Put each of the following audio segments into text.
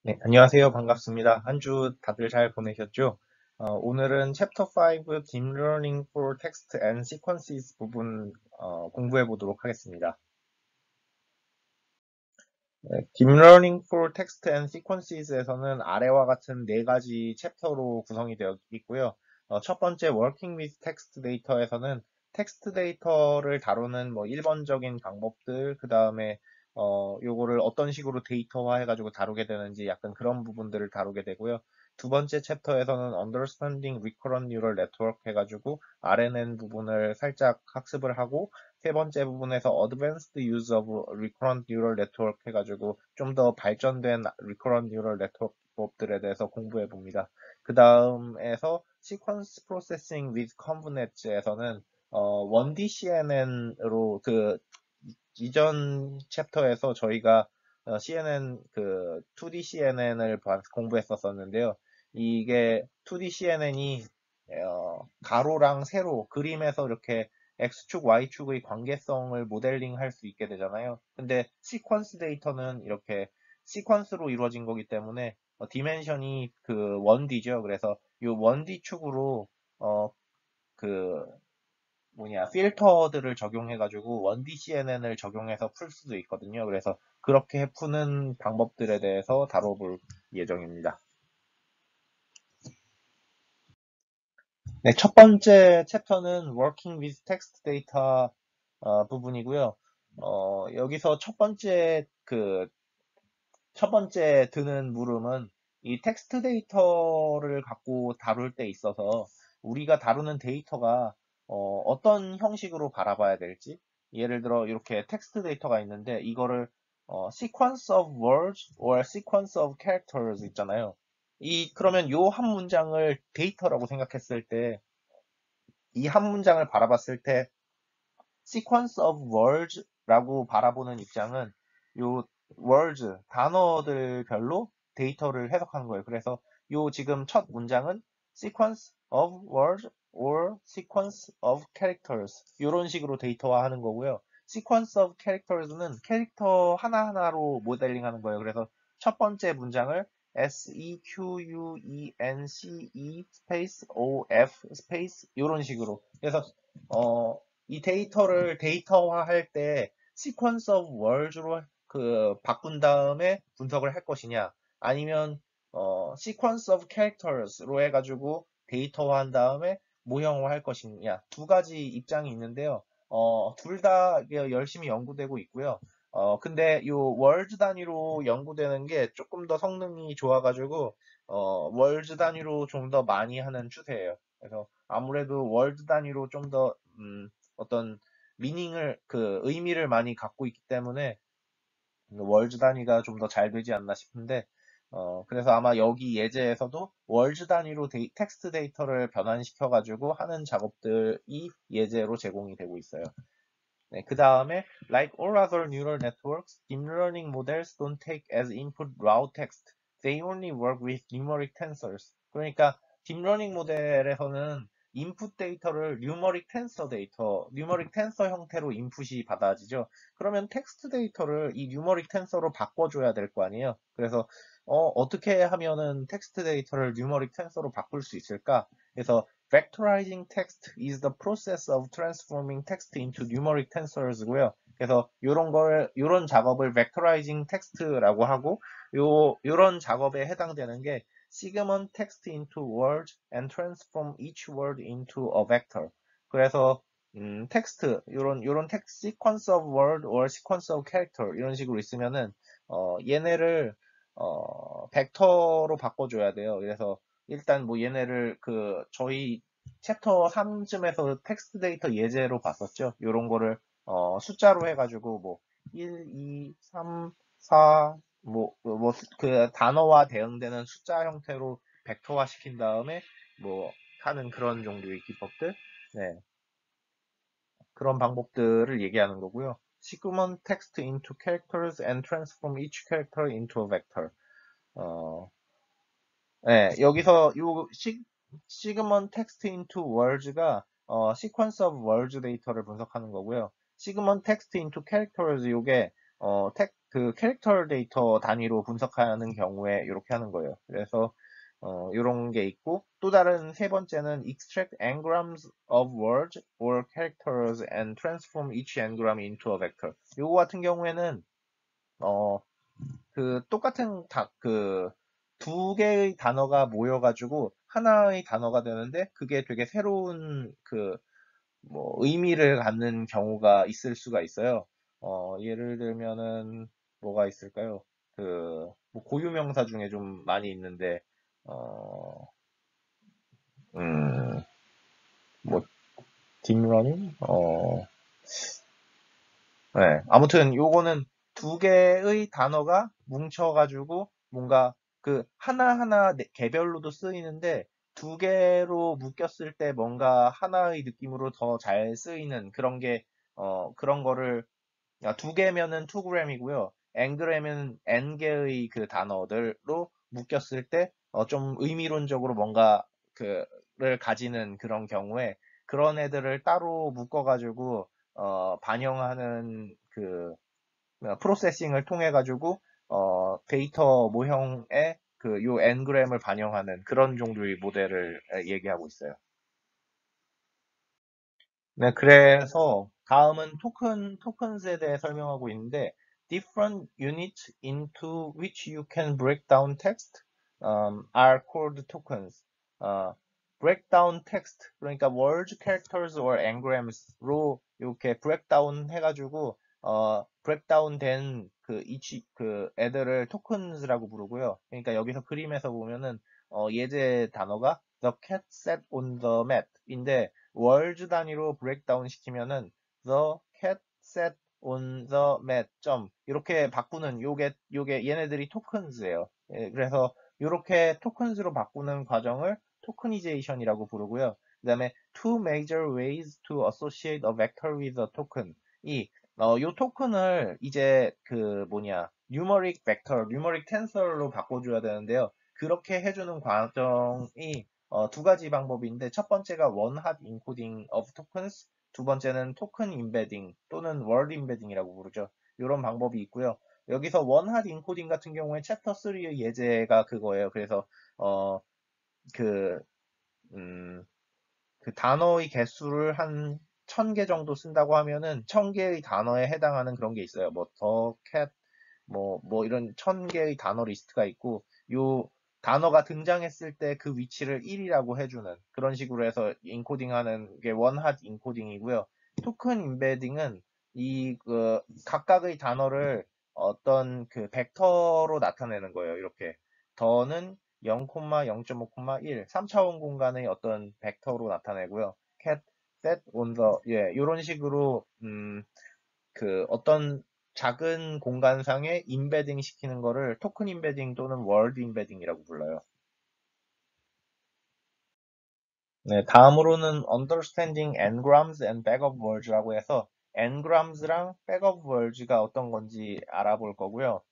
네, 안녕하세요. 반갑습니다. 한 주 다들 잘 보내셨죠? 오늘은 챕터 5 Deep Learning for Text and Sequences 부분 공부해 보도록 하겠습니다. 네, Deep Learning for Text and Sequences에서는 아래와 같은 네 가지 챕터로 구성이 되어 있고요. 첫 번째 Working with Text Data에서는 텍스트 데이터를 다루는 뭐 일반적인 방법들, 그 다음에 요거를 어떤 식으로 데이터화 해가지고 다루게 되는지 약간 그런 부분들을 다루게 되고요. 두 번째 챕터에서는 Understanding Recurrent Neural Network 해가지고 RNN 부분을 살짝 학습을 하고, 세 번째 부분에서 Advanced Use of Recurrent Neural Network 해가지고 좀 더 발전된 Recurrent Neural Network 법들에 대해서 공부해 봅니다. 그 다음에서 Sequence Processing with Convnets에서는 1D CNN으로 그 이전 챕터에서 저희가 CNN 그 2D CNN을 공부했었는데요. 이게 2D CNN이 가로랑 세로 그림에서 이렇게 X축, Y축의 관계성을 모델링 할 수 있게 되잖아요. 근데 시퀀스 데이터는 이렇게 시퀀스로 이루어진 거기 때문에 디멘션이 그 1D죠. 그래서 이 1D 축으로 그 필터들을 적용해가지고 1D CNN을 적용해서 풀 수도 있거든요. 그래서 그렇게 푸는 방법들에 대해서 다뤄볼 예정입니다. 네, 첫 번째 챕터는 Working with Text Data 부분이고요. 여기서 첫 번째 드는 물음은 이 텍스트 데이터를 갖고 다룰 때 있어서 우리가 다루는 데이터가 떤 형식으로 바라봐야 될지, 예를 들어 이렇게 텍스트 데이터가 있는데 이거를 sequence of words or sequence of characters 있잖아요. 그러면 요 한 문장을 데이터라고 생각했을 때, 이 한 문장을 바라봤을 때 sequence of words라고 바라보는 입장은 요 words, 단어들별로 데이터를 해석하는 거예요. 그래서 요 지금 첫 문장은 sequence of words or sequence of characters 이런 식으로 데이터화하는 거고요. sequence of characters는 캐릭터 하나하나로 모델링하는 거예요. 그래서 첫 번째 문장을 sequence 스페이스 of 스페이스 이런 식으로. 그래서 이 데이터를 데이터화할 때 sequence of words로 바꾼 다음에 분석을 할 것이냐, 아니면 sequence of characters로 해가지고 데이터화한 다음에 모형화 할 것이냐, 두 가지 입장이 있는데요. 둘 다 열심히 연구되고 있고요. 근데 요 월드 단위로 연구되는 게 조금 더 성능이 좋아가지고 월드 단위로 좀 더 많이 하는 추세예요. 그래서 아무래도 월드 단위로 좀 더 어떤 의미를 많이 갖고 있기 때문에 월즈 단위가 좀 더 잘 되지 않나 싶은데, 그래서 아마 여기 예제에서도 월즈 단위로 텍스트 데이터를 변환시켜가지고 하는 작업들이 예제로 제공이 되고 있어요. 네, 그 다음에 like all other neural networks, deep learning models don't take as input raw text. They only work with numeric tensors. 그러니까 딥러닝 모델에서는 인풋 데이터를 뉴머릭 텐서 형태로 인풋이 받아지죠. 그러면 텍스트 데이터를 이 뉴머릭 텐서로 바꿔줘야 될 거 아니에요. 그래서 어떻게 하면은 텍스트 데이터를 뉴머릭 텐서로 바꿀 수 있을까? 그래서 Vectorizing text is the process of transforming text into numeric tensors고요. 그래서 요런 작업을 vectorizing text라고 하고, 요런 작업에 해당되는 게 segment text into words and transform each word into a vector. 그래서 요런 text sequence of word or sequence of character 이런 식으로 있으면은 얘네를 벡터로 바꿔줘야 돼요. 그래서 일단 뭐 얘네를 저희 챕터 3쯤에서 텍스트 데이터 예제로 봤었죠. 요런 거를 숫자로 해가지고 뭐 1, 2, 3, 4 단어와 대응되는 숫자 형태로 벡터화 시킨 다음에 뭐 하는 그런 정도의 기법들. 네. 그런 방법들을 얘기하는 거고요. Segment text into characters and transform each character into a vector. 네, 여기서 시그먼 텍스트 인투 월즈가 시퀀스 오브 월즈 데이터를 분석하는 거고요. 시그먼 텍스트 인투 캐릭터즈 요게 그 캐릭터 데이터 단위로 분석하는 경우에 이렇게 하는 거예요. 그래서 이런 게 있고, 또 다른 세 번째는 extract engrams of words or characters and transform each engram into a vector. 요거 같은 경우에는 그 똑같은 그 두 개의 단어가 모여가지고 하나의 단어가 되는데, 그게 되게 새로운 그 뭐 의미를 갖는 경우가 있을 수가 있어요. 예를 들면은 뭐가 있을까요? 뭐 고유명사 중에 좀 많이 있는데, 어, 음, 뭐 딥러닝? 네. 아무튼 요거는 두 개의 단어가 뭉쳐가지고 뭔가 그 하나하나 개별로도 쓰이는데, 두 개로 묶였을 때 뭔가 하나의 느낌으로 더 잘 쓰이는 그런 게, 그런 거를, 두 개면은 2g이고요. ngram은 n개의 그 단어들로 묶였을 때, 좀 의미론적으로 뭔가 그를 가지는 그런 경우에, 그런 애들을 따로 묶어가지고, 반영하는 프로세싱을 통해 가지고, 데이터 모형에 요 ngram을 반영하는 그런 종류의 모델을 얘기하고 있어요. 네, 그래서 다음은 토큰스에 대해 설명하고 있는데, different units into which you can break down text are called tokens. 어, break down text, 그러니까 words, characters or engrams로 이렇게 break down 해가지고, break down 된 그 애들을 tokens라고 부르고요. 그러니까 여기서 그림에서 보면은, 예제 단어가 the cat sat on the mat인데, 월즈 단위로 브레이크다운 시키면은 the cat sat on the mat 점 이렇게 바꾸는 요게 얘네들이 토큰즈예요. 예, 그래서 이렇게 토큰즈로 바꾸는 과정을 토크니제이션이라고 부르고요. 그다음에 two major ways to associate a vector with a token. 요 토큰을 이제 numeric vector, numeric tensor로 바꿔줘야 되는데요. 그렇게 해주는 과정이 두 가지 방법인데, 첫 번째가 one hot encoding of tokens, 두 번째는 token embedding 또는 word embedding이라고 부르죠. 이런 방법이 있고요. 여기서 one hot encoding 같은 경우에 챕터 3의 예제가 그거예요. 그래서 어, 그, 음, 그 단어의 개수를 한 1000개 정도 쓴다고 하면은 1000개의 단어에 해당하는 그런 게 있어요. 뭐 더 캣, 뭐 이런 1000개의 단어 리스트가 있고, 요 단어가 등장했을 때 그 위치를 1이라고 해주는 그런 식으로 해서 인코딩하는 게 원핫 인코딩이고요. 토큰 인베딩은 각각의 단어를 어떤 그 벡터로 나타내는 거예요. 이렇게 더는 0, 0.5, 1, 3차원 공간의 어떤 벡터로 나타내고요. cat, set, on the, 예, 이런 식으로 어떤 작은 공간상에 인베딩 시키는 거를 토큰 인베딩 또는 월드 인베딩이라고 불러요. 네, 다음으로는 understanding engrams and backup words라고 해서 engrams랑 backup words가 어떤 건지 알아볼 거고요.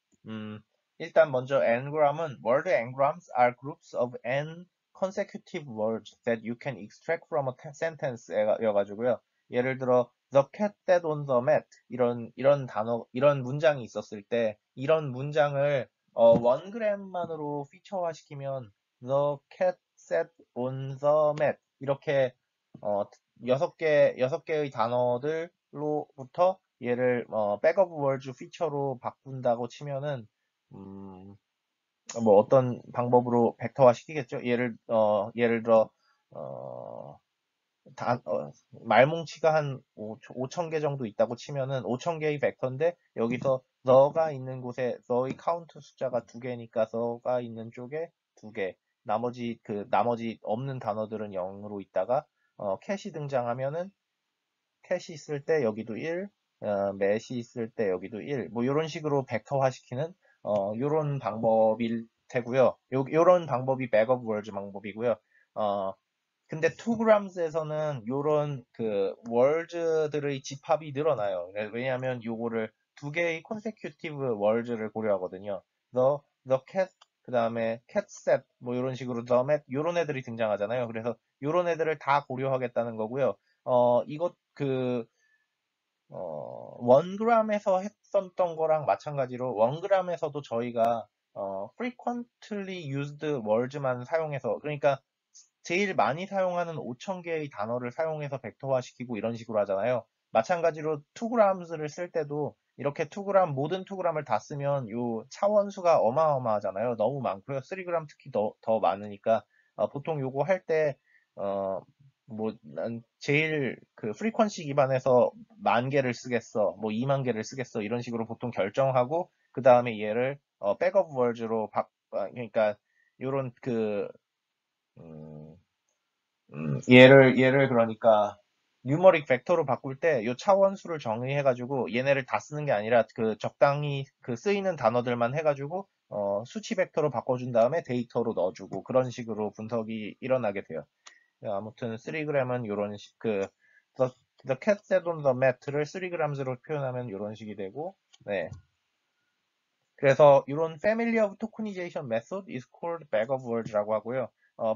일단 먼저 engram은 word engrams are groups of n consecutive words that you can extract from a sentence여가지고요. 예를 들어 the cat sat on the mat 이런 단어 이런 문장이 있었을 때, 이런 문장을 원그램만으로 피처화시키면 the cat sat on the mat 이렇게 어, 여섯 개의 단어들로부터 얘를 백업 월즈 피처로 바꾼다고 치면은, 음, 뭐 어떤 방법으로 벡터화 시키겠죠. 예를 들어 어, 말뭉치가 한 5천 개 정도 있다고 치면은 5천 개의 벡터인데, 여기서 너가 있는 곳에 너의 카운트 숫자가 두 개니까 너가 있는 쪽에 두 개, 나머지 없는 단어들은 0으로 있다가 캣이 등장하면은 캣이 있을 때 여기도 1, 맷이 있을 때 여기도 1, 뭐 이런 식으로 벡터화 시키는 이런 방법일 테고요. 요런 방법이 백업 월즈 방법이고요. 어, 근데 2gs에서는 요런 월즈들의 집합이 늘어나요. 왜냐하면 요거를 두 개의 consecutive 월즈를 고려하거든요. the cat, 그 다음에 cat set, 뭐 이런 식으로 the mat, 요런 애들이 등장하잖아요. 그래서 요런 애들을 다 고려하겠다는 거고요. 이것 원그램에서 했었던 거랑 마찬가지로 원그램에서도 저희가 frequently used words만 사용해서 그러니까 제일 많이 사용하는 5,000개의 단어를 사용해서 벡터화시키고 이런 식으로 하잖아요. 마찬가지로 2gs를 쓸 때도 이렇게 2g 모든 2g을 다 쓰면 요 차원수가 어마어마하잖아요. 너무 많고요. 3g 특히 더 많으니까 보통 요거 할 때 난 제일 그 프리퀀시 기반에서 10,000개를 쓰겠어, 뭐 20,000개를 쓰겠어 이런 식으로 보통 결정하고 그 다음에 얘를 백업 월즈로 그러니까 요런 음, 얘를 그러니까 뉴머릭 벡터로 바꿀 때 요 차원수를 정의해가지고 얘네를 다 쓰는 게 아니라 그 적당히 그 쓰이는 단어들만 해가지고 수치 벡터로 바꿔준 다음에 데이터로 넣어주고 그런 식으로 분석이 일어나게 돼요. 아무튼 3g은 요런 the, the cat sat on the mat를 3gs로 표현하면 요런 식이 되고 네. 그래서 이런 family of tokenization method is called bag of words라고 하고요.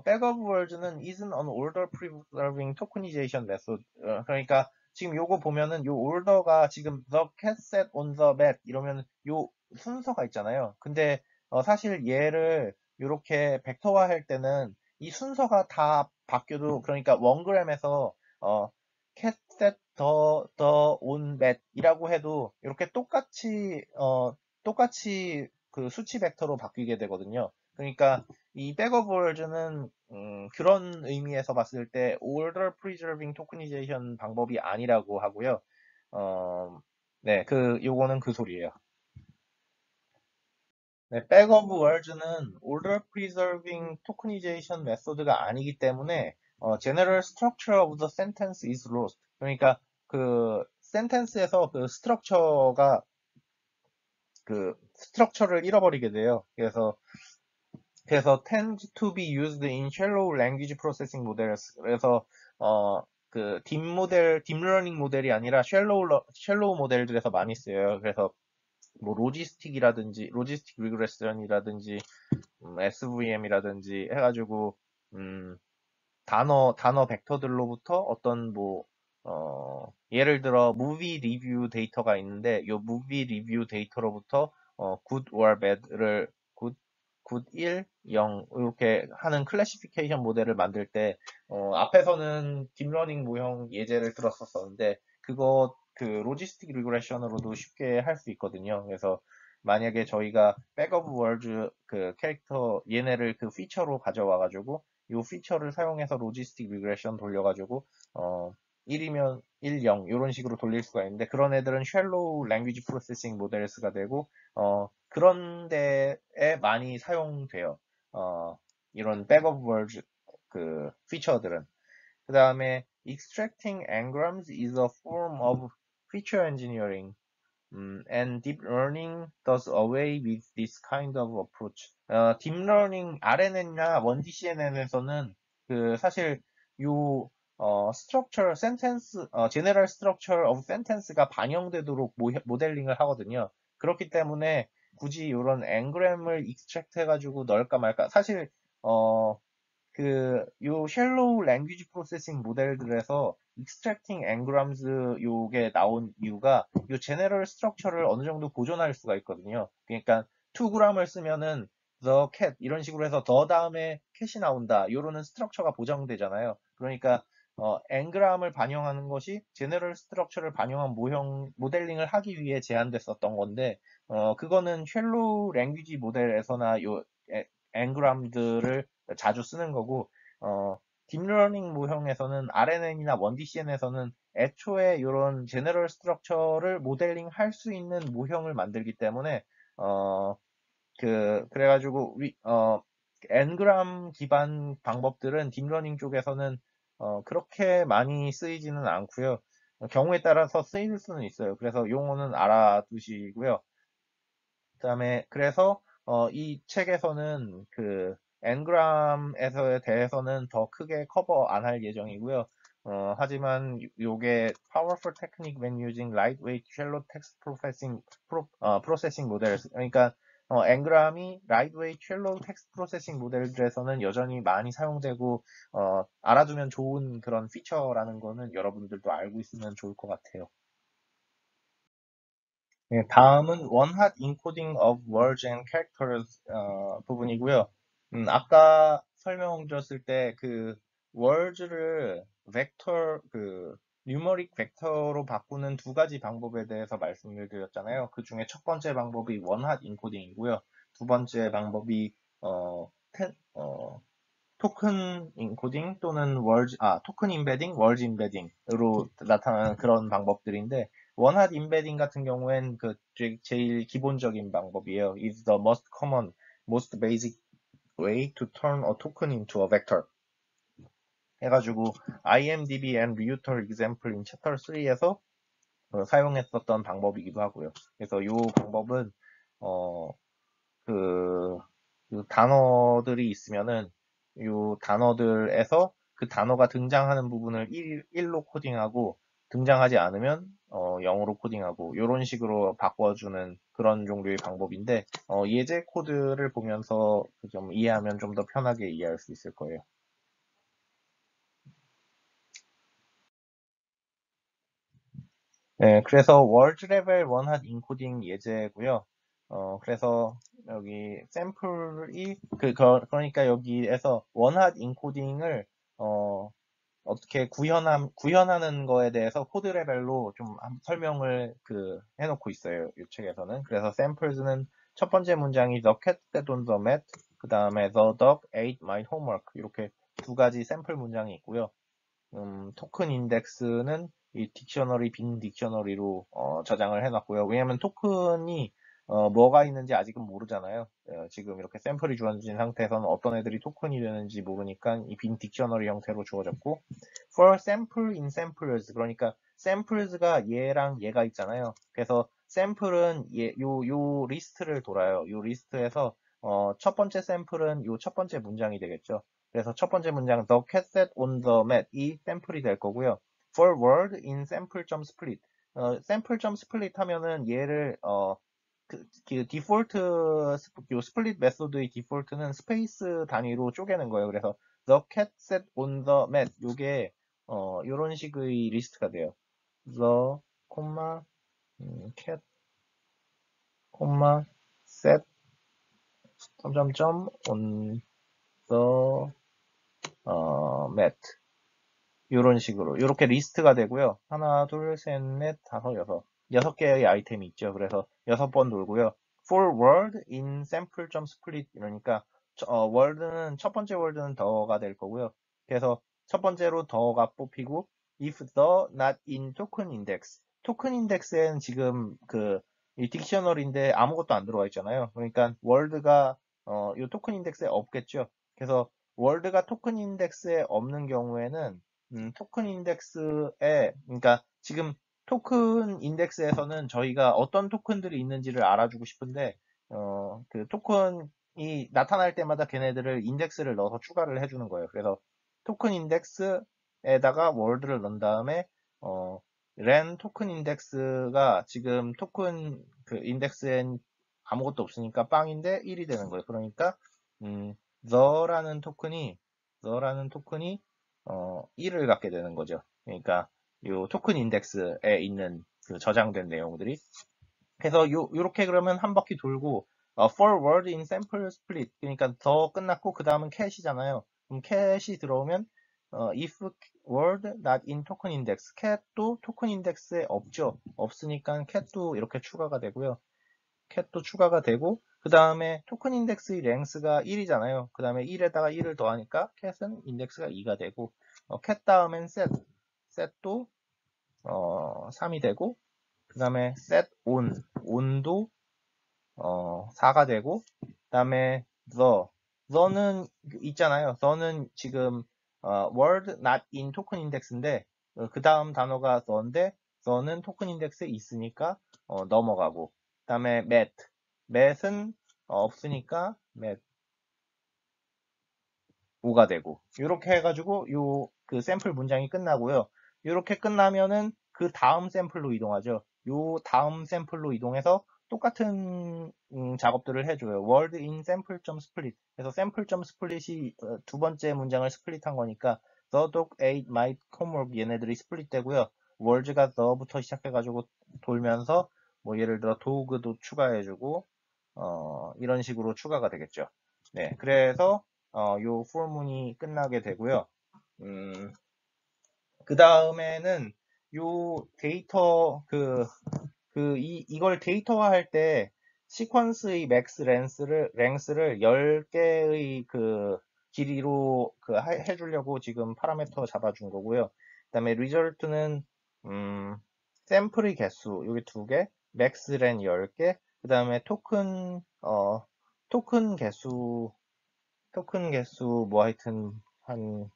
bag of words는 isn't an order preserving tokenization method. 그러니까 지금 요거 보면은 요 order가 지금 the cat sat on the mat 이러면 요 순서가 있잖아요. 근데 사실 얘를 이렇게 벡터화 할 때는 이 순서가 다 바뀌어도 그러니까 원그램에서 cat sat the on mat 이라고 해도 이렇게 똑같이 그 수치 벡터로 바뀌게 되거든요. 그러니까 이 백업 월즈는 그런 의미에서 봤을 때 order preserving tokenization 방법이 아니라고 하고요. 네, 요거는 그 소리예요. 네, 백업 월즈는 order preserving tokenization 메소드가 아니기 때문에 general structure of the sentence is lost. 그러니까 그 센텐스에서 그 스트럭처를 잃어버리게 돼요. 그래서 tends to be used in shallow language processing models. 그래서 딥러닝 모델이 아니라 shallow 모델들에서 많이 쓰여요. 그래서 뭐 로지스틱 리그레션이라든지 SVM이라든지 해가지고 음, 단어 벡터들로부터 어떤 예를 들어 무비 리뷰 데이터가 있는데 이 무비 리뷰 데이터로부터 good or bad를 good 1, 0 이렇게 하는 클래시피케이션 모델을 만들 때 앞에서는 딥러닝 모형 예제를 들었었는데 그거 로지스틱 리그레션으로도 쉽게 할 수 있거든요. 그래서 만약에 저희가 백업 월드 그 캐릭터 얘네를 그 피처로 가져와 가지고 이 피처를 사용해서 로지스틱 리그레션 돌려가지고 1이면 1, 0 이런 식으로 돌릴 수가 있는데 그런 애들은 shallow language processing models가 되고 그런 데에 많이 사용돼요. 이런 백업 월드 그 피처들은. 그 다음에 extracting engrams is a form of feature engineering. And deep learning does away with this kind of approach. 딥러닝 RNN이나 1DCNN에서는 사실 요 structure sentence general structure of sentence가 반영되도록 모델링을 하거든요. 그렇기 때문에 굳이 이런 engram을 extract 해가지고 넣을까 말까. 사실 요 쉘로우 랭귀지 프로세싱 모델들에서 extracting engrams 요게 나온 이유가 요 제너럴 스트럭처를 어느 정도 보존할 수가 있거든요. 그러니까 2g을 쓰면은 the cat 이런 식으로 해서 the 다음에 cat이 나온다. 요러는 스트럭처가 보정되잖아요. 그러니까 engram을 반영하는 것이 제너럴 스트럭처를 반영한 모델링을 하기 위해 제한됐었던 건데 그거는 쉘로우 랭귀지 모델에서나 요 engram들을 자주 쓰는 거고 딥러닝 모형에서는 RNN이나 1DCN에서는 애초에 이런 제너럴 스트럭처를 모델링 할 수 있는 모형을 만들기 때문에 그래가지고 Ngram 기반 방법들은 딥러닝 쪽에서는 그렇게 많이 쓰이지는 않고요. 경우에 따라서 쓰일 수는 있어요. 그래서 용어는 알아두시고요. 그다음에 그래서 이 책에서는 엔그램에 대해서는 더 크게 커버 안 할 예정이고요. 하지만 요게 powerful technique when using lightweight shallow text processing models. 그러니까 엔그램이 lightweight shallow text processing 모델들에서는 여전히 많이 사용되고 알아두면 좋은 그런 피처라는 거는 여러분들도 알고 있으면 좋을 것 같아요. 네, 다음은 one-hot encoding of words and characters 부분이고요. 아까 설명드렸을 때 그 words를 벡터 뉴머릭 벡터로 바꾸는 두 가지 방법에 대해서 말씀을 드렸잖아요. 그 중에 첫 번째 방법이 one-hot encoding이고요. 두 번째 방법이 어, 토큰 인코딩 또는 토큰 임베딩, 월즈 임베딩으로 나타나는 그런 방법들인데 원핫 임베딩 같은 경우엔 제일 기본적인 방법이에요. is the most common, most basic way to turn a token into a vector. 해가지고 IMDb and Reuter example in chapter 3에서 사용했었던 방법이기도 하고요. 그래서 이 방법은 어, 그, 그 단어들이 있으면은 이 단어들에서 그 단어가 등장하는 부분을 1로 코딩하고 등장하지 않으면 0으로 코딩하고 이런 식으로 바꿔주는 그런 종류의 방법인데 예제 코드를 보면서 좀 이해하면 좀 더 편하게 이해할 수 있을 거예요. 네, 그래서 월드 레벨 원핫 인코딩 예제고요. 그래서 여기 샘플이 그러니까 여기에서 원핫 인코딩을 어떻게 구현하는 거에 대해서 코드 레벨로 좀 설명을 해놓고 있어요. 이 책에서는. 그래서 샘플즈는 첫 번째 문장이 The cat sat on the mat, 그 다음에 The dog ate my homework 이렇게 두 가지 샘플 문장이 있고요. 토큰 인덱스는 이 딕셔너리, 빈 딕셔너리로 저장을 해놨고요. 왜냐면 토큰이 뭐가 있는지 아직은 모르잖아요. 지금 이렇게 샘플이 주어진 상태에서는 어떤 애들이 토큰이 되는지 모르니까 이 빈 딕셔너리 형태로 주어졌고 for sample in samplers 그러니까 samples가 얘랑 얘가 있잖아요. 그래서 샘플은 요 리스트를 돌아요. 요 리스트에서 첫 번째 샘플은 요 첫 번째 문장이 되겠죠. 그래서 첫 번째 문장 the cat sat on the mat 이 샘플이 될 거고요. for word in sample.split sample.split 하면은 얘를 디폴트 요 스플릿 메소드의 디폴트는 스페이스 단위로 쪼개는 거예요. 그래서 the cat sat on the mat 요게 요런 식의 리스트가 돼요. the, cat, set, 점점점 on the mat 이런 식으로 이렇게 리스트가 되고요. 하나, 둘, 셋, 넷, 다섯, 여섯 개의 아이템이 있죠. 그래서 6번 돌고요. for word in sample.split 이러니까 word는 첫 번째 word는 더가 될 거고요. 그래서 첫 번째로 더가 뽑히고 if the not in token index 토큰 인덱스에는 지금 이 딕셔너리인데 아무것도 안 들어와 있잖아요. 그러니까 word가 이 토큰 인덱스에 없겠죠. 그래서 월드가 토큰 인덱스에 없는 경우에는 토큰 인덱스에, 그러니까 지금 토큰 인덱스에서는 저희가 어떤 토큰들이 있는지를 알아주고 싶은데, 그 토큰이 나타날 때마다 걔네들을 인덱스를 넣어서 추가를 해주는 거예요. 그래서 토큰 인덱스에다가 월드를 넣은 다음에, len 토큰 인덱스가 지금 토큰 인덱스엔 아무것도 없으니까 빵인데 1이 되는 거예요. 그러니까, the라는 토큰이 1을 갖게 되는 거죠. 그러니까 이 토큰 인덱스에 있는 저장된 내용들이 그래서 요렇게 그러면 한 바퀴 돌고 for word in sample split 그러니까 더 끝났고 그 다음은 cat이잖아요. 그럼 cat이 들어오면 if word not in token index cat도 토큰 인덱스에 없죠. 없으니까 cat도 이렇게 추가가 되고요. 캣도 추가가 되고 그 다음에 토큰 인덱스의 랭스가 1이잖아요. 그 다음에 1에다가 1을 더하니까 캣은 인덱스가 2가 되고 캣 다음엔 셋도 3이 되고 그 다음에 set on도 4가 되고 그 다음에 the는 있잖아요. the는 지금 word not in token index인데 그 다음 단어가 the인데 the는 토큰 인덱스에 있으니까 넘어가고 그 다음에 mat은 없으니까 mat 5가 되고 이렇게 해가지고 그 샘플 문장이 끝나고요. 이렇게 끝나면은 그 다음 샘플로 이동하죠. 요 다음 샘플로 이동해서 똑같은 작업들을 해줘요. word in sample.split 그래서 sample.split이 두 번째 문장을 스플릿한 거니까 the dog ate my homework 얘네들이 스플릿 되고요. words가 the부터 시작해가지고 돌면서 뭐 예를 들어 도그도 추가해주고 이런 식으로 추가가 되겠죠. 네, 그래서 요 포문이 끝나게 되고요. 그 다음에는 요 데이터 이걸 데이터화할 때 시퀀스의 맥스 랭스를 10개의 그 길이로 해주려고 지금 파라미터 잡아준 거고요. 그 다음에 리절트는 샘플의 개수 여기 2개, 맥스 렌 10개, 그 다음에 토큰 개수 뭐 하여튼 한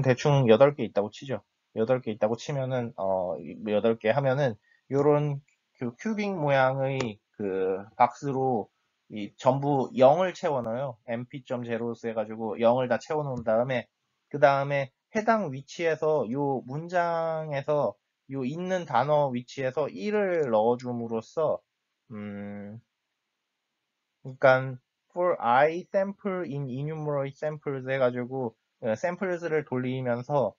대충 8개 있다고 치죠. 8개 있다고 치면은 8개 하면은 요런 그 큐빅 모양의 그 박스로 이 전부 0을 채워 넣어요. mp.zeros 해가지고 0을 다 채워 놓은 다음에 그 다음에 해당 위치에서 요 문장에서 요 있는 단어 위치에서 1을 넣어줌으로써 그러니까 for I sample in enumerate samples 해가지고 샘플스를 돌리면서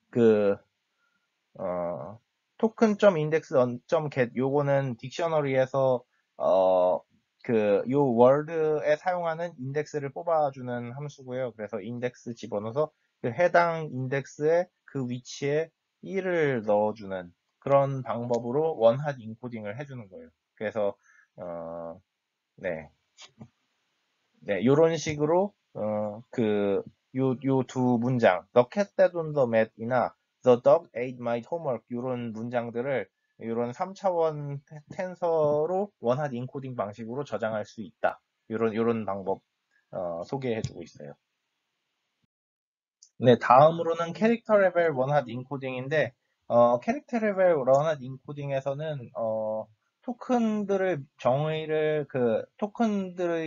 그 token.index.get 요거는 딕셔너리에서 요 월드에 사용하는 인덱스를 뽑아주는 함수고요. 그래서 인덱스 집어넣어서 그 해당 인덱스의 그 위치에 1을 넣어주는 그런 방법으로 원핫 인코딩을 해주는 거예요. 그래서 네. 네, 요런 식으로, 요 두 문장, The cat sat on the mat이나 The dog ate my homework, 요런 문장들을 요런 3차원 텐서로 원핫 인코딩 방식으로 저장할 수 있다. 요런 방법, 소개해주고 있어요. 네, 다음으로는 캐릭터 레벨 원핫 인코딩인데, 캐릭터 레벨 원핫 인코딩에서는, 토큰들의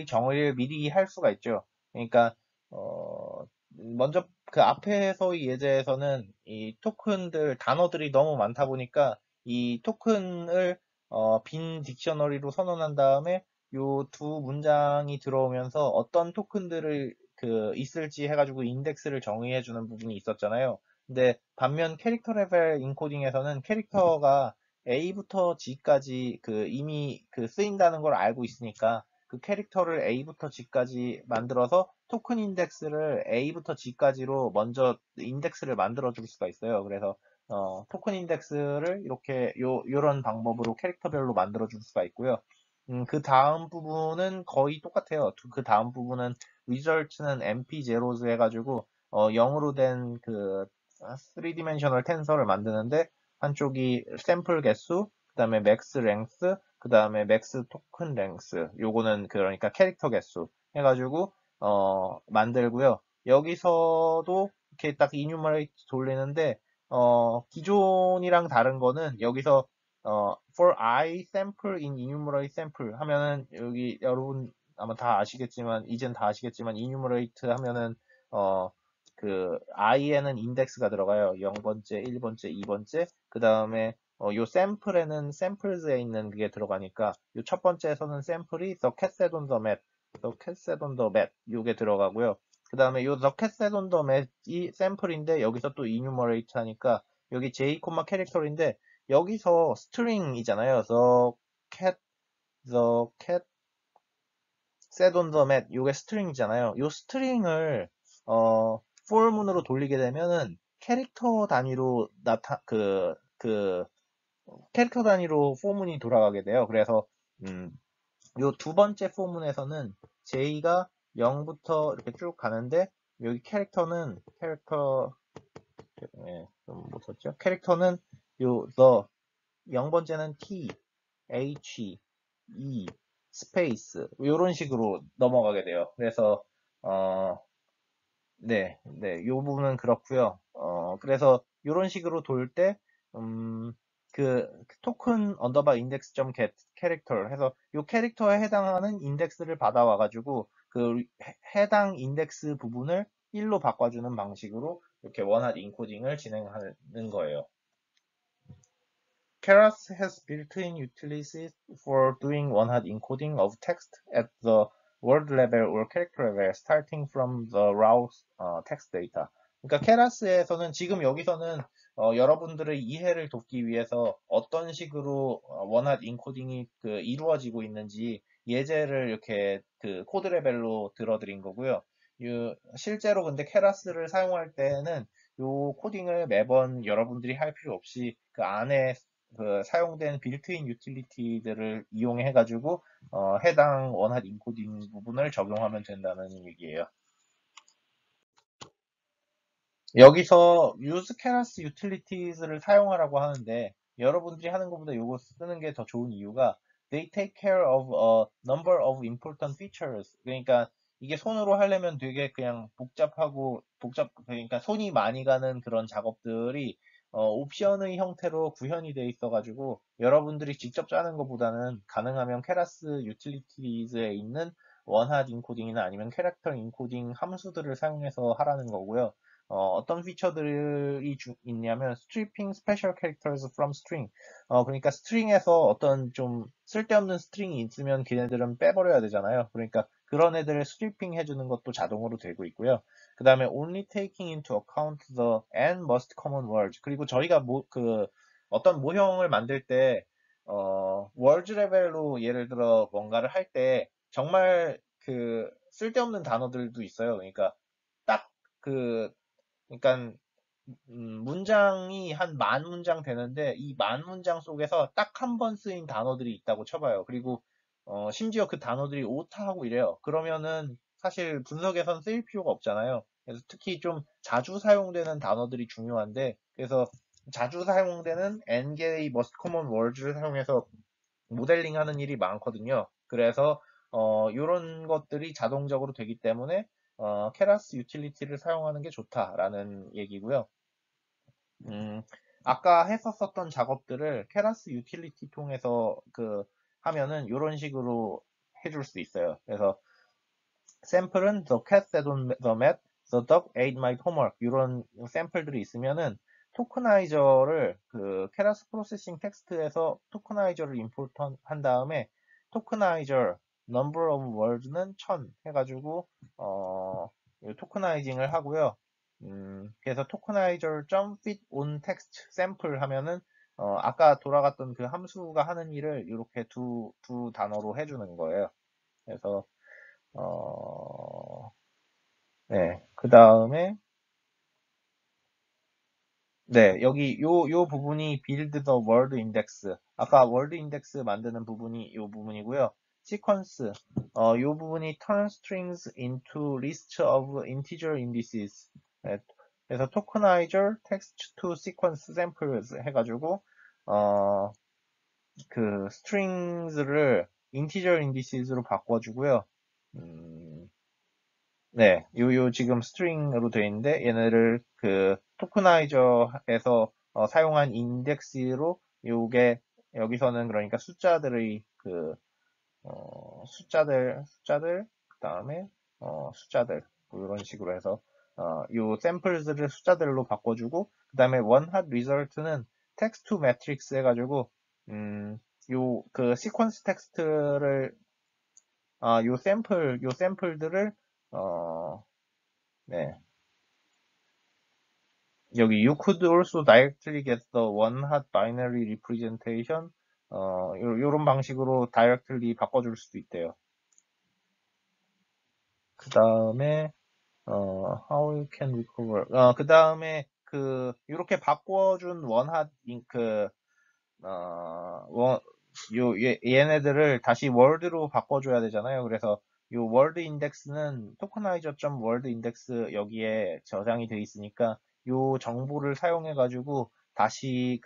정의를 미리 할 수가 있죠. 그러니까, 먼저 그 앞에서의 예제에서는 이 단어들이 너무 많다 보니까 이 토큰을, 빈 딕셔너리로 선언한 다음에 요 두 문장이 들어오면서 어떤 토큰들을 있을지 해가지고 인덱스를 정의해주는 부분이 있었잖아요. 근데 반면 캐릭터 레벨 인코딩에서는 캐릭터가 A부터 G까지 이미 쓰인다는 걸 알고 있으니까 그 캐릭터를 A부터 G까지 만들어서 토큰 인덱스를 A부터 G까지로 먼저 인덱스를 만들어 줄 수가 있어요. 그래서 토큰 인덱스를 이렇게 요런 방법으로 캐릭터별로 만들어 줄 수가 있고요. 그 다음 부분은 거의 똑같아요. 그 다음 부분은 result는 mp0s 해가지고 0으로 된 3dimensional 텐서를 만드는데 한쪽이 샘플 개수, 그 다음에 맥스 랭스, 그 다음에 맥스 토큰 랭스 요거는 그러니까 캐릭터 개수 해가지고 만들고요. 여기서도 이렇게 딱 enumerate 돌리는데 기존이랑 다른 거는 여기서 for I sample in enumerate sample 하면은 여기 여러분 아마 다 아시겠지만 이젠 다 아시겠지만 enumerate 하면은 i에는 인덱스가 들어가요. 0번째, 1번째, 2번째. 그 다음에 요 샘플에는 samples에 있는 그게 들어가니까 요 첫 번째에서는 샘플이 the cat sat on the mat, the cat sat on the mat 요게 들어가고요. 그 다음에 요 the cat sat on the mat이 샘플인데 여기서 또 enumerate 하니까 여기 j, 캐릭터인데 여기서 string이잖아요. the cat sat on the mat 요게 string이잖아요. 요 string을 for문으로 돌리게 되면은 캐릭터 단위로 캐릭터 단위로 포문이 돌아가게 돼요. 그래서 요 두 번째 포문에서는 j가 0부터 이렇게 쭉 가는데 여기 못 썼죠? 캐릭터는 the 0번째는 t, h, e, 스페이스 이런 식으로 넘어가게 돼요. 그래서 네, 요 부분은 그렇고요. 그래서 이런 식으로 돌 때, 토큰 언더바 인덱스 점 get 캐릭터 해서 요 캐릭터에 해당하는 인덱스를 받아와가지고 해당 인덱스 부분을 1로 바꿔주는 방식으로 이렇게 원핫 인코딩을 진행하는 거예요. Keras has built-in utilities for doing one-hot encoding of text at the word level or character level, starting from the raw text data. 그러니까 케라스에서는 지금 여기서는 여러분들의 이해를 돕기 위해서 어떤 식으로 원핫 인코딩이 이루어지고 있는지 예제를 이렇게 코드 레벨로 들어드린 거고요. 실제로 근데 케라스를 사용할 때는 요 코딩을 매번 여러분들이 할 필요 없이 그 안에 사용된 빌트인 유틸리티들을 이용해 가지고 해당 원핫 인코딩 부분을 적용하면 된다는 얘기예요. 여기서 use keras utilities를 사용하라고 하는데 여러분들이 하는 것보다 이거 쓰는 게 더 좋은 이유가 they take care of a number of important features. 그러니까 이게 손으로 하려면 되게 그냥 그러니까 손이 많이 가는 그런 작업들이 옵션의 형태로 구현이 돼 있어가지고 여러분들이 직접 짜는 것보다는 가능하면 케라스 유틸리티즈에 있는 원핫 인코딩이나 아니면 캐릭터 인코딩 함수들을 사용해서 하라는 거고요. 어떤 피처들이 있냐면 stripping special characters from string. 그러니까 스트링에서 어떤 좀 쓸데없는 스트링이 있으면 걔네들은 빼버려야 되잖아요. 그러니까 그런 애들을 스트리핑 해주는 것도 자동으로 되고 있고요. 그 다음에 only taking into account the and most common words. 그리고 저희가 어떤 모형을 만들 때 words 레벨로 예를 들어 뭔가를 할 때 정말 쓸데없는 단어들도 있어요. 그러니까 딱 그 그러니까 문장이 한 10,000문장 되는데 이 10,000문장 속에서 딱 한 번 쓰인 단어들이 있다고 쳐봐요. 그리고 심지어 그 단어들이 오타하고 이래요. 그러면은 사실 분석에선 쓰일 필요가 없잖아요. 그래서 특히 좀 자주 사용되는 단어들이 중요한데 그래서 자주 사용되는 N개의 most common words를 사용해서 모델링 하는 일이 많거든요. 그래서 이런 것들이 자동적으로 되기 때문에 케라스 유틸리티를 사용하는 게 좋다라는 얘기고요. 아까 했었던 작업들을 케라스 유틸리티 통해서 하면은 이런 식으로 해줄 수 있어요. 그래서 샘플은 the cat sat on the mat, the dog ate my homework 이런 샘플들이 있으면은 토크나이저를 케라스 프로세싱 텍스트에서 토크나이저를 임포트 한 다음에 토크나이저 number of words는 1000 해가지고 토크나이징을 하고요. 그래서 토크나이저 .fit on text sample 하면은 아까 돌아갔던 그 함수가 하는 일을 이렇게 두 단어로 해주는 거예요. 그래서 네, 그 다음에 네, 여기 요 부분이 build the word index. 아까 word index 만드는 부분이 요 부분이고요. sequence, 요 부분이 turn strings into list of integer indices. 네, 그래서 tokenizer text to sequence samples 해가지고 strings를 integer indices로 바꿔주고요. 네, 요 지금 스트링으로 되어 있는데 얘네를 토크나이저에서 사용한 인덱스로 요게 여기서는 그러니까 숫자들의 숫자들 그다음에 숫자들 뭐 이런 식으로 해서 요 샘플들을 숫자들로 바꿔주고 그다음에 원핫 리절트는 텍스트 투 매트릭스 해가지고 요 시퀀스 텍스트를 요 샘플들을 네. 여기 you could also directly get the one hot binary representation 요런 방식으로 directly 바꿔줄 수도 있대요. 그 다음에 how you can recover 그 다음에 이렇게 바꿔준 원핫 얘네들을 다시 월드로 바꿔줘야 되잖아요. 그래서 요 월드 인덱스는 토커나이저.월드 인덱스 여기에 저장이 돼 있으니까 요 정보를 사용해 가지고 다시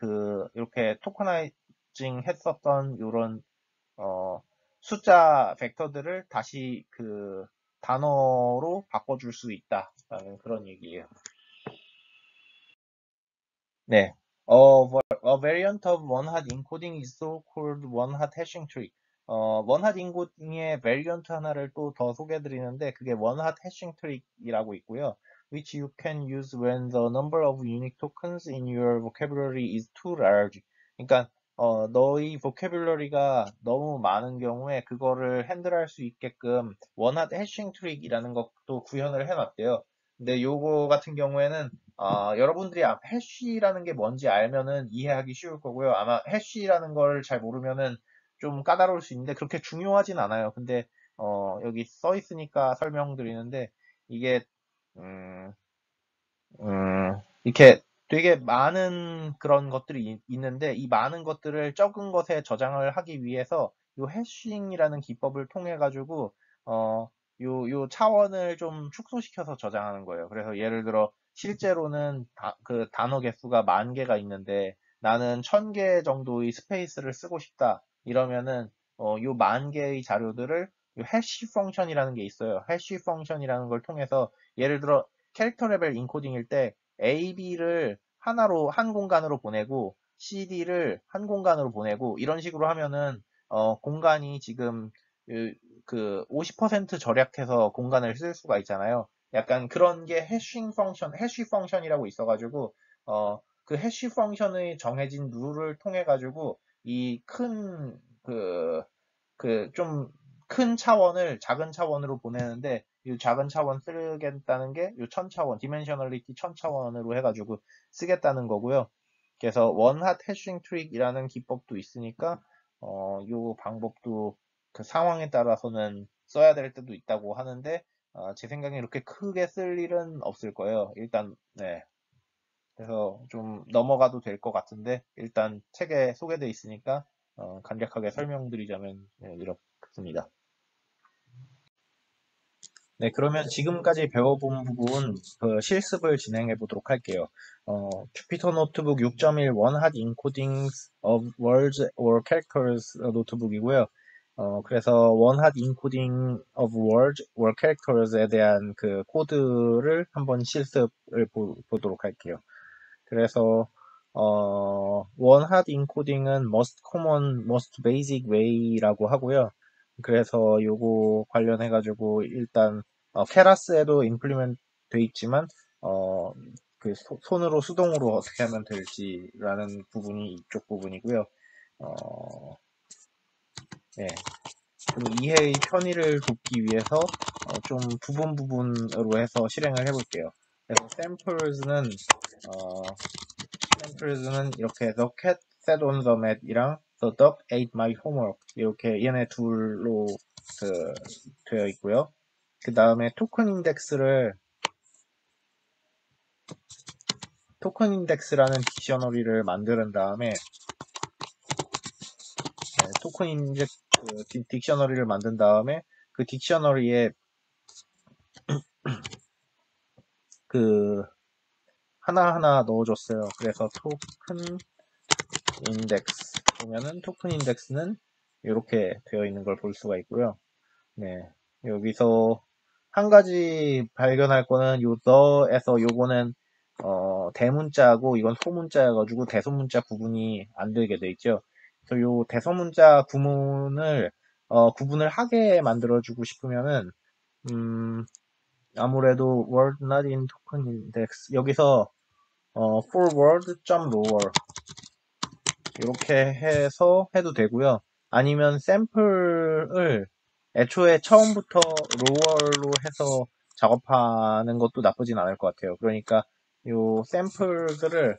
이렇게 토커나이징 했었던 요런 숫자 벡터들을 다시 단어로 바꿔줄 수 있다라는 그런 얘기예요. 네. A variant of one-hot encoding is so-called one-hot hashing tree. one-hot encoding의 variant 하나를 또 더 소개해드리는데 그게 one-hot hashing tree이라고 있고요. Which you can use when the number of unique tokens in your vocabulary is too large. 그러니까 너의 vocabulary가 너무 많은 경우에 그거를 핸들할 수 있게끔 one-hot hashing tree이라는 것도 구현을 해놨대요. 근데 요거 같은 경우에는 여러분들이 해쉬라는 게 뭔지 알면은 이해하기 쉬울 거고요. 아마 해쉬라는 걸 잘 모르면은 좀 까다로울 수 있는데 그렇게 중요하진 않아요. 근데 여기 써 있으니까 설명드리는데 이게 음, 이렇게 되게 많은 그런 것들이 있는데 이 많은 것들을 적은 것에 저장을 하기 위해서 이 해싱이라는 기법을 통해 가지고 요 차원을 좀 축소시켜서 저장하는 거예요. 그래서 예를 들어 실제로는 그 단어 개수가 10,000개가 있는데 나는 1,000개 정도의 스페이스를 쓰고 싶다. 이러면은 요 10,000개의 자료들을 요 해시 펑션이라는 게 있어요. 해시 펑션이라는 걸 통해서 예를 들어 캐릭터 레벨 인코딩일 때 AB를 하나로 한 공간으로 보내고 CD를 한 공간으로 보내고 이런 식으로 하면은 공간이 지금 그 50% 절약해서 공간을 쓸 수가 있잖아요. 약간 그런 게 해쉬 펑션이라고 있어가지고 그 해쉬 펑션의 정해진 룰을 통해 가지고 이 큰 좀 큰 차원을 작은 차원으로 보내는데 이 작은 차원 쓰겠다는 게 이 1000차원, 디멘셔널리티 1000차원으로 해가지고 쓰겠다는 거고요. 그래서 원핫 해싱 트릭이라는 기법도 있으니까 이 방법도 그 상황에 따라서는 써야 될 때도 있다고 하는데 제 생각에 이렇게 크게 쓸 일은 없을 거예요. 일단 네. 그래서 좀 넘어가도 될 것 같은데 일단 책에 소개되어 있으니까 간략하게 설명드리자면 네, 이렇습니다. 네, 그러면 지금까지 배워본 부분 그 실습을 진행해 보도록 할게요. 큐피터 노트북 6.1 One-Hot Encoding of Words or Characters 노트북이고요. 그래서 One-Hot Encoding of Words or Characters에 대한 그 코드를 한번 실습을 보도록 할게요. 그래서 원핫 인코딩은 most common, most basic way라고 하고요. 그래서 요거 관련해 가지고 일단 케라스에도 임플리먼트 돼 있지만 그 손으로 수동으로 어떻게 하면 될지라는 부분이 이쪽 부분이고요. 어, 네. 그리고 이해의 편의를 돕기 위해서 좀 부분으로 해서 실행을 해볼게요. 그래서 샘플즈는 이렇게 The cat sat on the mat이랑 The dog ate my homework 이렇게 얘네 둘로 되어 있고요. 그 다음에 토큰 인덱스라는 딕셔너리를 만드는 다음에 토큰 인덱스 딕셔너리를 만든 다음에 그 딕셔너리에 그 하나하나 넣어줬어요. 그래서 토큰 인덱스 보면은 토큰 인덱스는 이렇게 되어 있는 걸 볼 수가 있고요. 네, 여기서 한 가지 발견할 거는 요 the에서 요거는 대문자고 이건 소문자여가지고 대소문자 구분이 안 되게 돼 있죠. 그래서 요 대소문자 구분을 하게 만들어주고 싶으면은 아무래도 word not in token index 여기서 forward.lower 이렇게 해서 해도 되고요. 아니면 샘플을 애초에 처음부터 로어로 해서 작업하는 것도 나쁘진 않을 것 같아요. 그러니까 요 샘플들을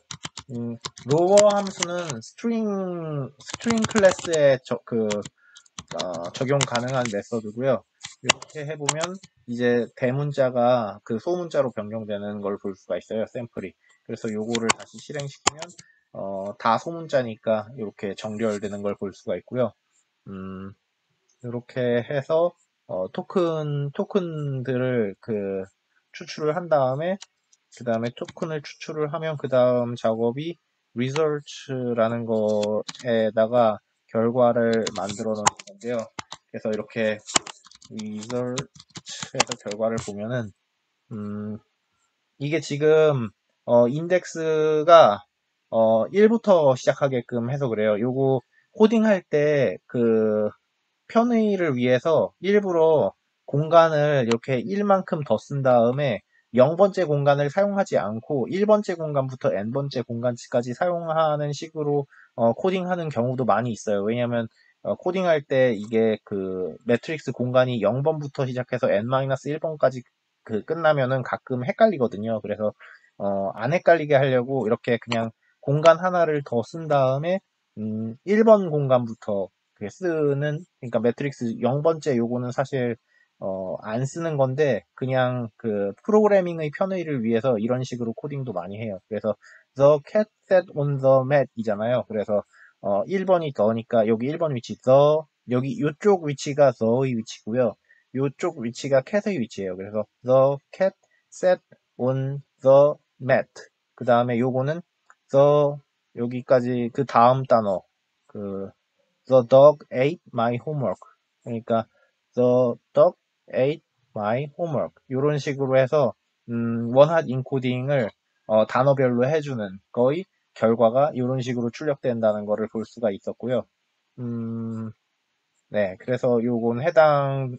로어 함수는 스트링 클래스에 적용 가능한 메서드고요. 이렇게 해보면 이제 대문자가 그 소문자로 변경되는 걸 볼 수가 있어요. 샘플이. 그래서 요거를 다시 실행시키면 다 소문자니까 이렇게 정렬되는 걸 볼 수가 있고요. 이렇게 해서 토큰들을 추출을 한 다음에 그 다음에 토큰을 추출을 하면 그 다음 작업이 research라는 거에다가 결과를 만들어 놓는 건데요. 그래서 이렇게 research에서 결과를 보면은 이게 지금 인덱스가 1부터 시작하게끔 해서 그래요. 요거 코딩할 때 편의를 위해서 일부러 공간을 이렇게 1만큼 더 쓴 다음에 0번째 공간을 사용하지 않고 1번째 공간부터 n번째 공간까지 사용하는 식으로 코딩하는 경우도 많이 있어요. 왜냐하면 코딩할 때 이게 매트릭스 공간이 0번부터 시작해서 n-1번까지 끝나면은 가끔 헷갈리거든요. 그래서 안 헷갈리게 하려고 이렇게 그냥 공간 하나를 더 쓴 다음에 1번 공간부터 쓰는, 그러니까 매트릭스 0번째 요거는 사실 안 쓰는 건데 그냥 그 프로그래밍의 편의를 위해서 이런 식으로 코딩도 많이 해요. 그래서 the cat sat on the mat 이잖아요. 그래서 1번이 더니까 여기 1번 위치 the, 여기 이쪽 위치가 the의 위치고요. 이쪽 위치가 cat의 위치예요. 그래서 the cat sat on the mat. 그 다음에 요거는 the, 여기까지 그 다음 단어 그 the dog ate my homework. 그러니까 the dog ate my homework. 이런 식으로 해서 원핫 인코딩을 단어별로 해주는 거의 결과가 이런 식으로 출력된다는 것을 볼 수가 있었고요. 네, 그래서 요건 해당은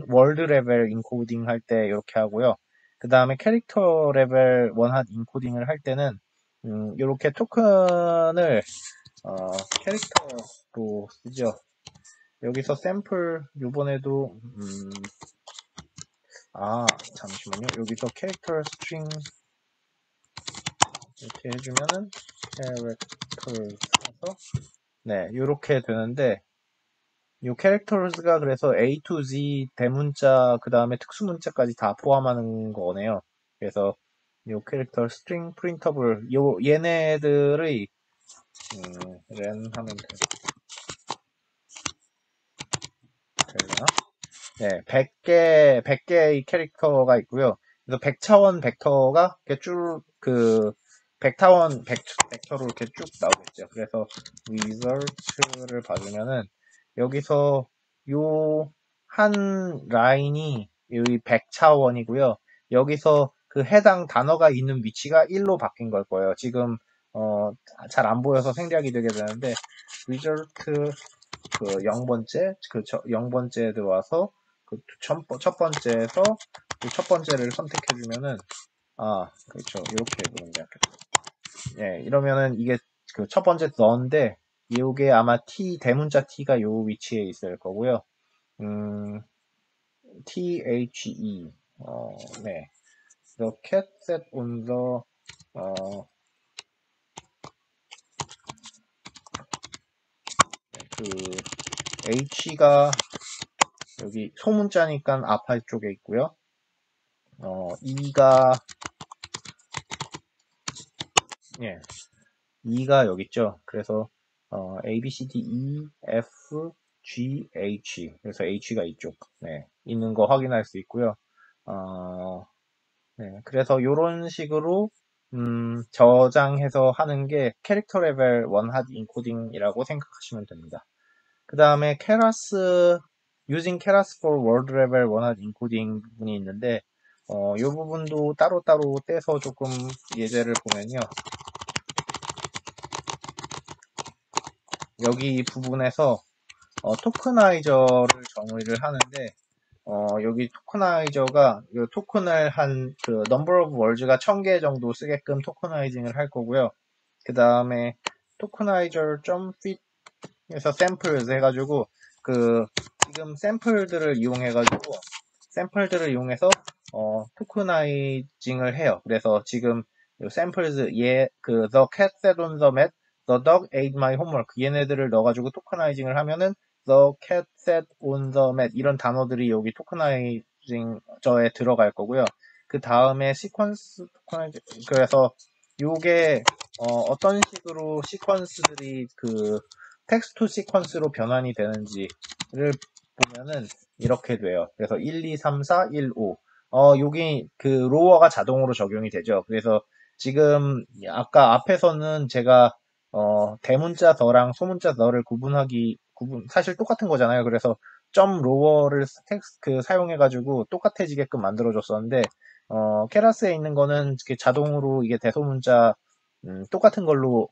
월드 레벨 인코딩 할 때 이렇게 하고요. 그 다음에 캐릭터 레벨 원핫 인코딩을 할 때는 이렇게 토큰을 캐릭터로 쓰죠. 여기서 샘플 요번에도 잠시만요. 여기서 캐릭터 스트링 이렇게 해주면은 캐릭터 써서 네, 이렇게 되는데 요 캐릭터스가 그래서 A to Z 대문자 그 다음에 특수문자까지 다 포함하는 거네요. 그래서 요 캐릭터 스트링 프린터블 요 얘네들의 렌 하면 되나? 네, 100개의 캐릭터가 있고요. 그래서 100차원 벡터가 이렇게 쭉, 그, 100차원 벡터로 이렇게 쭉 나오겠죠. 그래서 result를 봐주면은, 여기서 요 한 라인이 여기 100차원이고요. 여기서 그 해당 단어가 있는 위치가 1로 바뀐 걸 거예요. 지금, 잘 안 보여서 생략이 되게 되는데, result 그 0번째, 0번째에 들어와서 그 첫 번째에서 그 첫 번째를 선택해주면은, 그렇죠. 이렇게 보는 게 낫겠다. 예, 이러면은 이게 그 첫 번째 너인데, 이게 아마 T, 대문자 T가 요 위치에 있을 거고요. THE, 네. The cat sat on the, 그, H가 여기 소문자니까 앞에 쪽에 있고요. E가, 예, E가 여기 있죠. 그래서 A, B, C, D, E, F, G, H. 그래서 H가 이쪽 네, 있는 거 확인할 수 있고요. 네, 그래서 이런 식으로 저장해서 하는 게 캐릭터 레벨 원핫 인코딩이라고 생각하시면 됩니다. 그 다음에 케라스 using keras for word level 원핫 인코딩 부분이 있는데 이 부분도 따로따로 떼서 조금 예제를 보면요. 여기 부분에서 토크나이저를 정의를 하는데 여기 토크나이저가 이 토큰을 한 그 number of words가 1000개 정도 쓰게끔 토크나이징을 할 거고요. 그 다음에 토크나이저 .fit 에서 samples 해가지고 그 지금 샘플들을 이용해서 토크나이징을 해요. 그래서 지금 samples 그 the cat sat on the mat, the dog ate my homework 얘네들을 넣어가지고 토크나이징을 하면은 the cat sat on the mat 이런 단어들이 여기 토크나이징 저에 들어갈 거고요. 그 다음에 시퀀스 토크나이징 그래서 요게 어떤 식으로 시퀀스들이 그 텍스트 시퀀스로 변환이 되는지를 보면은 이렇게 돼요. 그래서 1, 2, 3, 4, 1, 5. 여기 그 로어가 자동으로 적용이 되죠. 그래서 지금 아까 앞에서는 제가 대문자 더랑 소문자 더를 사실 똑같은 거잖아요. 그래서 점 로어를 텍스트 사용해가지고 똑같아지게끔 만들어줬었는데 케라스에 있는 거는 이렇게 자동으로 이게 대소문자 똑같은 걸로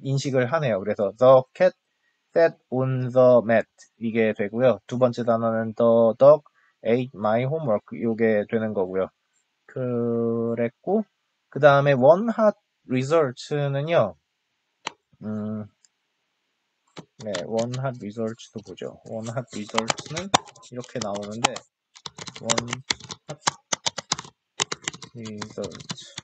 인식을 하네요. 그래서 the cat sat on the mat 이게 되고요. 두 번째 단어는 the dog ate my homework 이게 되는 거고요. 그랬고 그 다음에 one hot results는요. 네, one hot results도 보죠. one hot results는 이렇게 나오는데 one hot results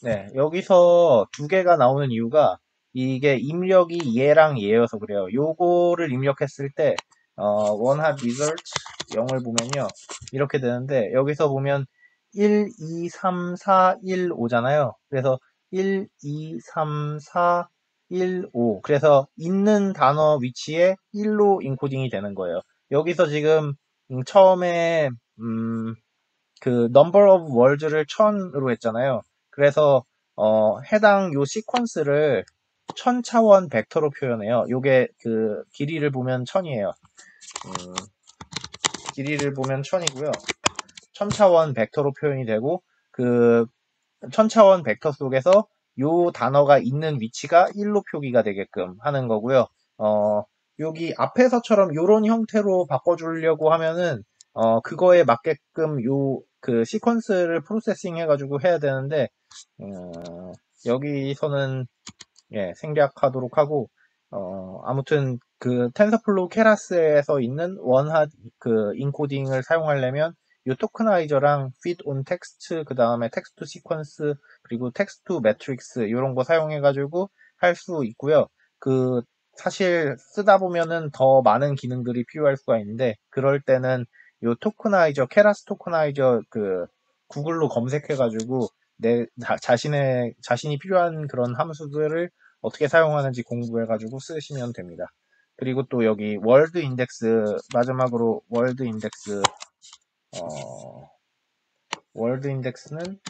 네, 여기서 두 개가 나오는 이유가 이게 입력이 얘랑 얘여서 그래요. 요거를 입력했을 때 one hot result 0을 보면요. 이렇게 되는데 여기서 보면 1, 2, 3, 4, 1, 5잖아요. 그래서 1, 2, 3, 4, 1, 5. 그래서 있는 단어 위치에 1로 인코딩이 되는 거예요. 여기서 지금 처음에 그 number of words를 1000으로 했잖아요. 그래서 해당 요 시퀀스를 1000차원 벡터로 표현해요. 요게 그 길이를 보면 1000이에요. 길이를 보면 1000이고요. 1000차원 벡터로 표현이 되고 그 1000차원 벡터 속에서 요 단어가 있는 위치가 1로 표기가 되게끔 하는 거고요. 여기 앞에서처럼 요런 형태로 바꿔주려고 하면은 그거에 맞게끔 요 그 시퀀스를 프로세싱 해가지고 해야 되는데 여기서는 예, 생략하도록 하고 아무튼 그 텐서플로우 케라스에서 있는 원핫 그 인코딩을 사용하려면 이 토크나이저랑 feed on text 그 다음에 text to sequence 그리고 text to matrix 이런 거 사용해 가지고 할 수 있고요. 그 사실 쓰다 보면은 더 많은 기능들이 필요할 수가 있는데 그럴 때는 이 토크나이저 케라스 토크나이저 그 구글로 검색해 가지고 내 자신이 필요한 그런 함수들을 어떻게 사용하는지 공부해가지고 쓰시면 됩니다. 그리고 또 여기 월드 인덱스 마지막으로 어, 월드 인덱스는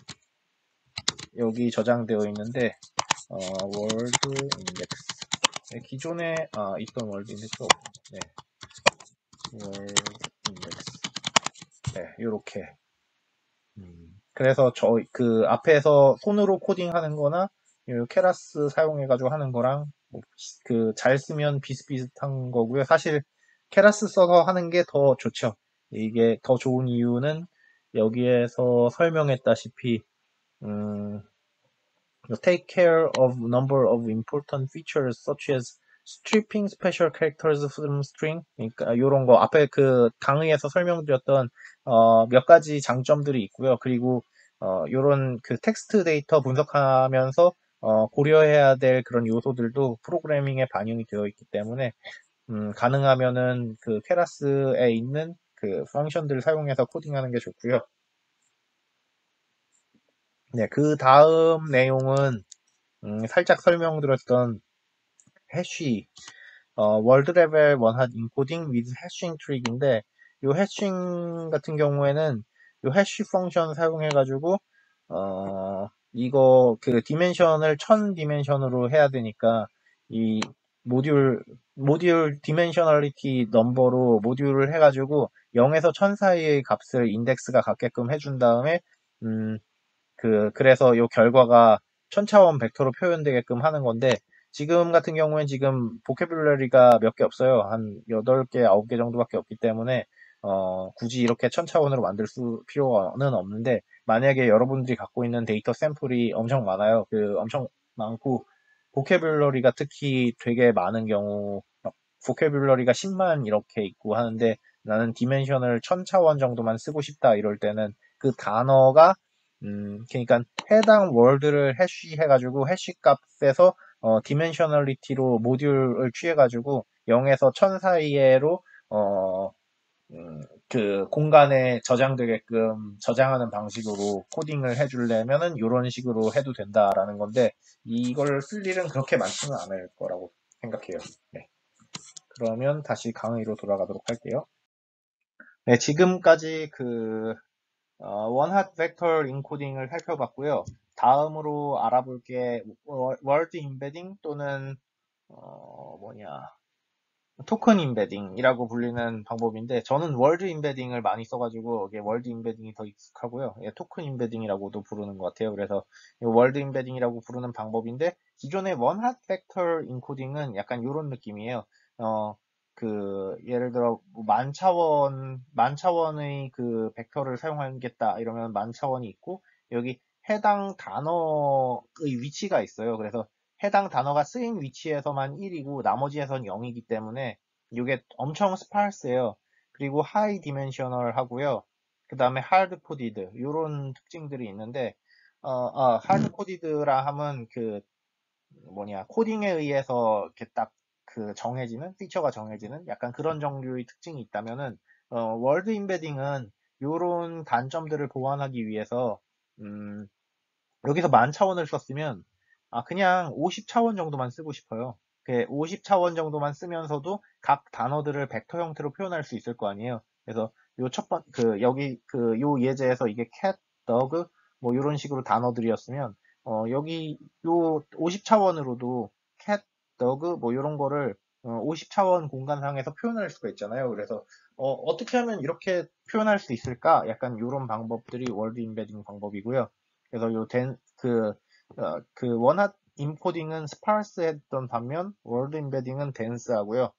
여기 저장되어 있는데 월드 인덱스 기존에 있던 월드 인덱스가 없네. 월드 인덱스 네, 요렇게 그래서 저 그 앞에서 손으로 코딩하는 거나 요 케라스 사용해가지고 하는 거랑 그 잘 쓰면 비슷비슷한 거고요. 사실 케라스 써서 하는 게 더 좋죠. 이게 더 좋은 이유는 여기에서 설명했다시피 음, take care of number of important features such as stripping special characters from string. 그러니까 이런 거 앞에 그 강의에서 설명드렸던 몇 가지 장점들이 있고요. 그리고 이런 그 텍스트 데이터 분석하면서 고려해야 될 그런 요소들도 프로그래밍에 반영이 되어 있기 때문에 가능하면은 그 케라스에 있는 그 펑션들을 사용해서 코딩하는 게 좋고요. 네, 그 다음 내용은 살짝 설명드렸던 해쉬, 월드 레벨 원핫 인코딩 with 해싱 트릭인데, 이 해싱 같은 경우에는 이 해쉬 펑션 사용해가지고, 이거 그 디멘션을 1000 디멘션으로 해야 되니까, 이 모듈 디멘셔널리티 넘버로 모듈을 해가지고 0에서 1000 사이의 값을 인덱스가 갖게끔 해준 다음에, 그래서 이 결과가 천차원 벡터로 표현되게끔 하는 건데, 지금 같은 경우엔 지금 보캐뷸러리가 몇 개 없어요. 한 8개, 9개 정도밖에 없기 때문에, 굳이 이렇게 천차원으로 만들 필요는 없는데, 만약에 여러분들이 갖고 있는 데이터 샘플이 엄청 많아요. 엄청 많고, 보캐뷸러리가 특히 되게 많은 경우, 보캐뷸러리가 10만 이렇게 있고 하는데, 나는 디멘션을 천차원 정도만 쓰고 싶다 이럴 때는 그 단어가 그러니까 해당 월드를 해쉬해가지고 해쉬 값에서 디멘셔널리티로 모듈을 취해가지고 0에서 1000 사이에로 어, 그 공간에 저장되게끔 저장하는 방식으로 코딩을 해주려면은 이런 식으로 해도 된다라는 건데 이걸 쓸 일은 그렇게 많지는 않을 거라고 생각해요. 네. 그러면 다시 강의로 돌아가도록 할게요. 네, 지금까지 원핫 벡터 인코딩을 살펴봤고요. 다음으로 알아볼 게 월드 임베딩 또는 뭐냐 토큰 임베딩이라고 불리는 방법인데 저는 월드 임베딩을 많이 써가지고 이게 월드 임베딩이 더 익숙하고요. 예, 토큰 임베딩이라고도 부르는 것 같아요. 그래서 이 월드 임베딩이라고 부르는 방법인데 기존의 원핫 벡터 인코딩은 약간 이런 느낌이에요. 예를 들어 뭐 만차원의 그 벡터를 사용하겠다 이러면 만차원이 있고 여기 해당 단어의 위치가 있어요. 그래서 해당 단어가 쓰인 위치에서만 1이고 나머지에선 0이기 때문에 이게 엄청 스파르스예요. 그리고 하이 디멘셔널 하고요. 그 다음에 하드 코디드 이런 특징들이 있는데 하드 코디드라 함은 그 뭐냐 코딩에 의해서 이렇게 딱 그 정해지는 피처가 정해지는 약간 그런 종류의 특징이 있다면은 월드 임베딩은 요런 단점들을 보완하기 위해서 음, 여기서 만 차원을 썼으면 그냥 50차원 정도만 쓰고 싶어요. 50차원 정도만 쓰면서도 각 단어들을 벡터 형태로 표현할 수 있을 거 아니에요. 그래서 요 첫 번, 여기 요 예제에서 이게 cat, dog 뭐 이런 식으로 단어들이었으면 여기 요 50차원으로도 cat, dog 뭐 이런 거를 50차원 공간상에서 표현할 수가 있잖아요. 그래서 어떻게 하면 이렇게 표현할 수 있을까? 약간 이런 방법들이 월드 임베딩 방법이고요. 그래서 그 원핫 인코딩은 스파르스 했던 반면 월드 임베딩은 덴스 하고요.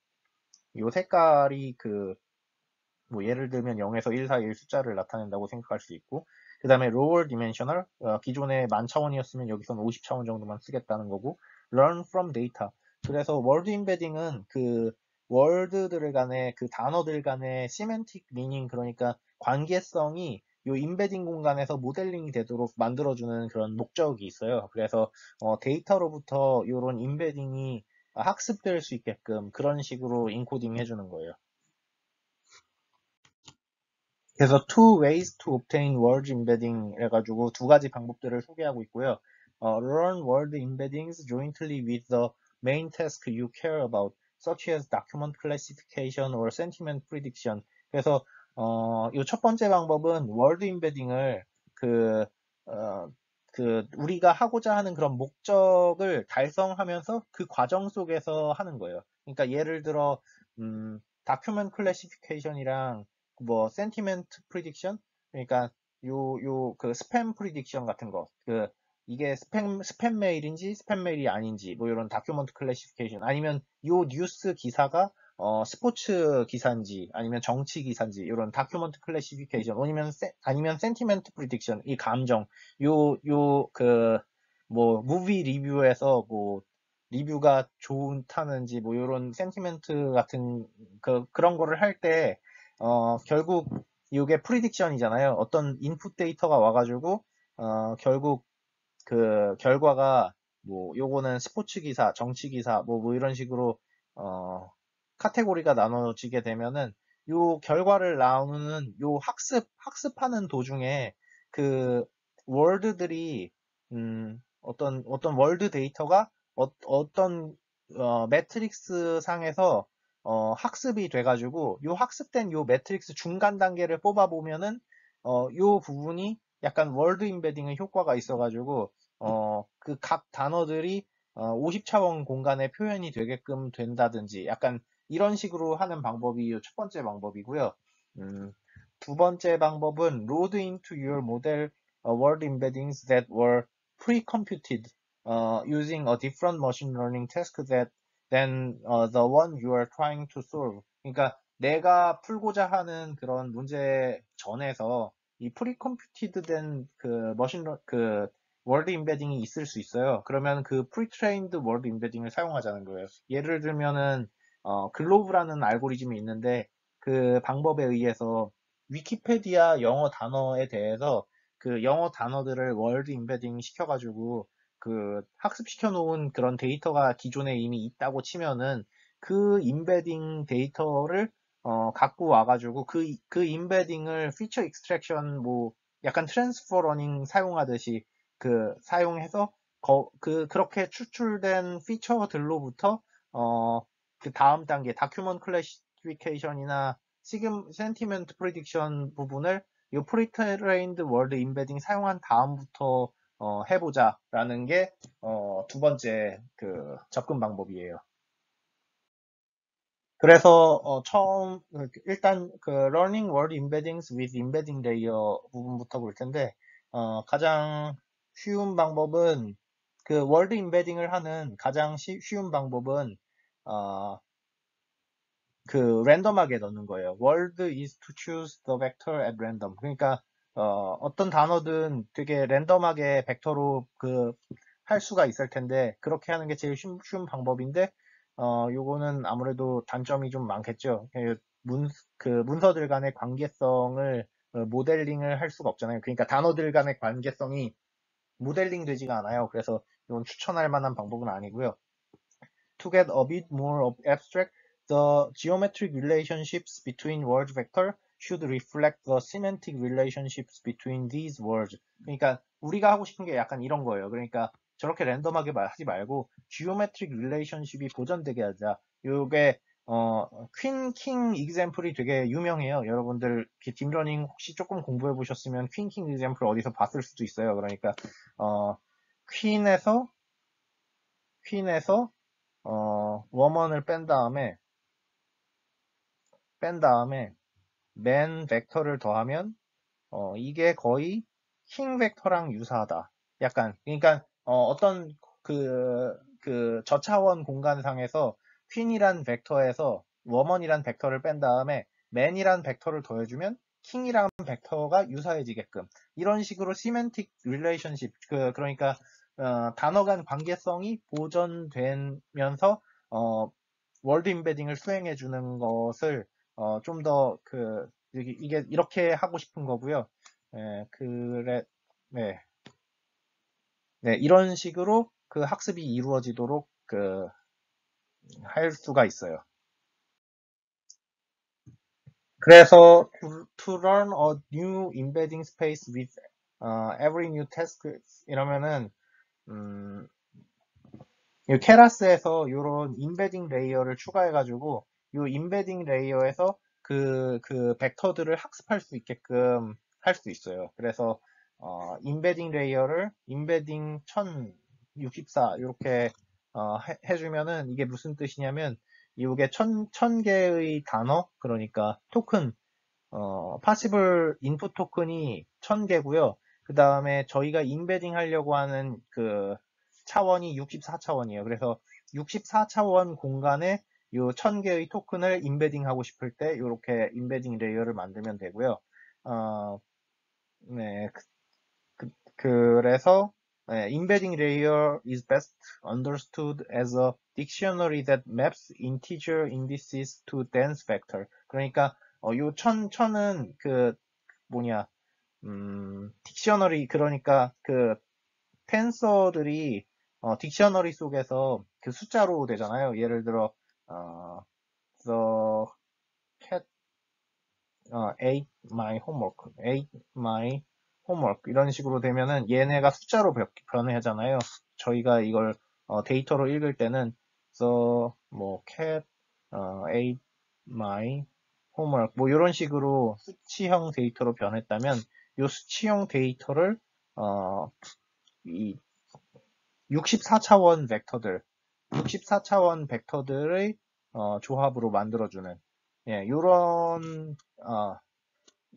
요 색깔이 뭐 예를 들면 0에서 1 사이의 숫자를 나타낸다고 생각할 수 있고, 그 다음에 lower dimensional, 기존에 만 차원이었으면 여기서는 50차원 정도만 쓰겠다는 거고, learn from data. 그래서 word embedding은 그 word들 간의 그 단어들 간의 semantic meaning, 그러니까 관계성이 요 임베딩 공간에서 모델링이 되도록 만들어주는 그런 목적이 있어요. 그래서 데이터로부터 이런 임베딩이 학습될 수 있게끔 그런 식으로 인코딩 해주는 거예요. 그래서 two ways to obtain word embedding 해가지고 두 가지 방법들을 소개하고 있고요. Learn word embeddings jointly with the main task you care about, such as document classification or sentiment prediction. 그래서 이 첫 번째 방법은 word embedding을 그, 어, 우리가 하고자 하는 그런 목적을 달성하면서 그 과정 속에서 하는 거예요. 그러니까 예를 들어 document classification이랑 뭐 센티멘트 프리딕션, 그러니까 그 스팸 프리딕션 같은 거, 이게 스팸 메일인지 스팸 메일이 아닌지 뭐 이런 다큐먼트 클래시피케이션, 아니면 요 뉴스 기사가 스포츠 기사인지 아니면 정치 기사인지 이런 다큐먼트 클래시피케이션, 아니면 센티멘트 프리딕션, 이 감정, 뭐 무비 리뷰에서 뭐 리뷰가 좋다는지 뭐 이런 센티멘트 같은 그런 거를 할때 결국 이게 프리딕션이잖아요. 어떤 인풋 데이터가 와가지고 결국 그 결과가 뭐 요거는 스포츠 기사, 정치 기사 뭐 이런 식으로 카테고리가 나눠지게 되면은 요 결과를 나오는 요 학습하는 도중에 그 월드들이 어떤 월드 데이터가 어떤 매트릭스 상에서 학습이 돼가지고 요 학습된 요 매트릭스 중간 단계를 뽑아보면은 요 부분이 약간 월드 임베딩의 효과가 있어가지고 그 각 단어들이 50차원 공간에 표현이 되게끔 된다든지 약간 이런 식으로 하는 방법이 첫 번째 방법이고요. 음, 두 번째 방법은 load into your model word embeddings that were pre-computed using a different machine learning task than the one you are trying to solve. 그러니까 내가 풀고자 하는 그런 문제 전에서 이 프리컴퓨티드 된 월드 임베딩이 있을 수 있어요. 그러면 그 프리트레인드 월드 임베딩을 사용하자는 거예요. 예를 들면은 글로브라는 알고리즘이 있는데 그 방법에 의해서 위키페디아 영어 단어에 대해서 그 영어 단어들을 월드 임베딩 시켜가지고 학습시켜 놓은 그런 데이터가 기존에 이미 있다고 치면은 그 임베딩 데이터를 갖고 와가지고 그 임베딩을 피처 익스트랙션 뭐 약간 트랜스퍼 러닝 사용하듯이 사용해서 그렇게 추출된 피처들로부터 그 다음 단계 다큐먼트 클래시피케이션이나 센티멘트 프리딕션 부분을 이 프리트레인드 월드 임베딩 사용한 다음부터 해보자라는 게 두 번째 접근 방법이에요. 그래서 일단 learning word embeddings with embedding layer 부분부터 볼 텐데 가장 쉬운 방법은 word embedding을 하는 가장 쉬운 방법은 어, 랜덤하게 넣는 거예요. word is to choose the vector at random. 그러니까 어떤 단어든 되게 랜덤하게 벡터로 할 수가 있을 텐데 그렇게 하는 게 제일 쉬운 방법인데 요거는 아무래도 단점이 좀 많겠죠. 문서들 간의 관계성을 모델링을 할 수가 없잖아요. 그러니까 단어들 간의 관계성이 모델링 되지가 않아요. 그래서 이건 추천할 만한 방법은 아니고요. To get a bit more abstract, the geometric relationships between word vector should reflect the semantic relationships between these words. 그러니까 우리가 하고 싶은 게 약간 이런 거예요. 그러니까 저렇게 랜덤하게 하지 말고 geometric relationship이 보존되게 하자. 요게 퀸 킹 example이 되게 유명해요. 여러분들 딥러닝 혹시 조금 공부해 보셨으면 퀸 킹 example 어디서 봤을 수도 있어요. 그러니까 퀸에서 워먼을 뺀 다음에 맨 벡터를 더하면 이게 거의 킹 벡터랑 유사하다. 약간 그러니까 어떤 그 저차원 공간상에서 퀸이란 벡터에서 워먼이란 벡터를 뺀 다음에 맨이란 벡터를 더해주면 킹이란 벡터가 유사해지게끔 이런 식으로 시멘틱 릴레이션십 그러니까 단어 간 관계성이 보존되면서 월드 임베딩을 수행해 주는 것을 좀 더 이게 이렇게 하고 싶은 거고요. 네, 네, 이런 식으로 그 학습이 이루어지도록 할 수가 있어요. 그래서 to learn a new embedding space with every new task 이러면은 이 케라스에서 이런 인베딩 레이어를 추가해가지고 이 인베딩 레이어에서 그 벡터들을 학습할 수 있게끔 할 수 있어요. 그래서 인베딩 레이어를 인베딩 1064 이렇게 해주면은 이게 무슨 뜻이냐면 이게 1000개의 단어 그러니까 토큰 파시블 인풋 토큰이 1000개고요. 그 다음에 저희가 인베딩 하려고 하는 그 차원이 64차원이에요. 그래서 64차원 공간에 요 1000개의 토큰을 인베딩 하고 싶을 때 이렇게 인베딩 레이어를 만들면 되고요. 네, 그래서 embedding layer is best understood as a dictionary that maps integer indices to dense vector. 그러니까 요 천은 딕셔너리 그러니까 그 텐서들이 딕셔너리 속에서 그 숫자로 되잖아요. 예를 들어 the cat ate my homework 이런 식으로 되면은 얘네가 숫자로 변해하잖아요. 저희가 이걸 데이터로 읽을 때는 cat ate my homework 뭐 이런 식으로 수치형 데이터로 변했다면 이 수치형 데이터를 이 64차원 벡터들의 조합으로 만들어주는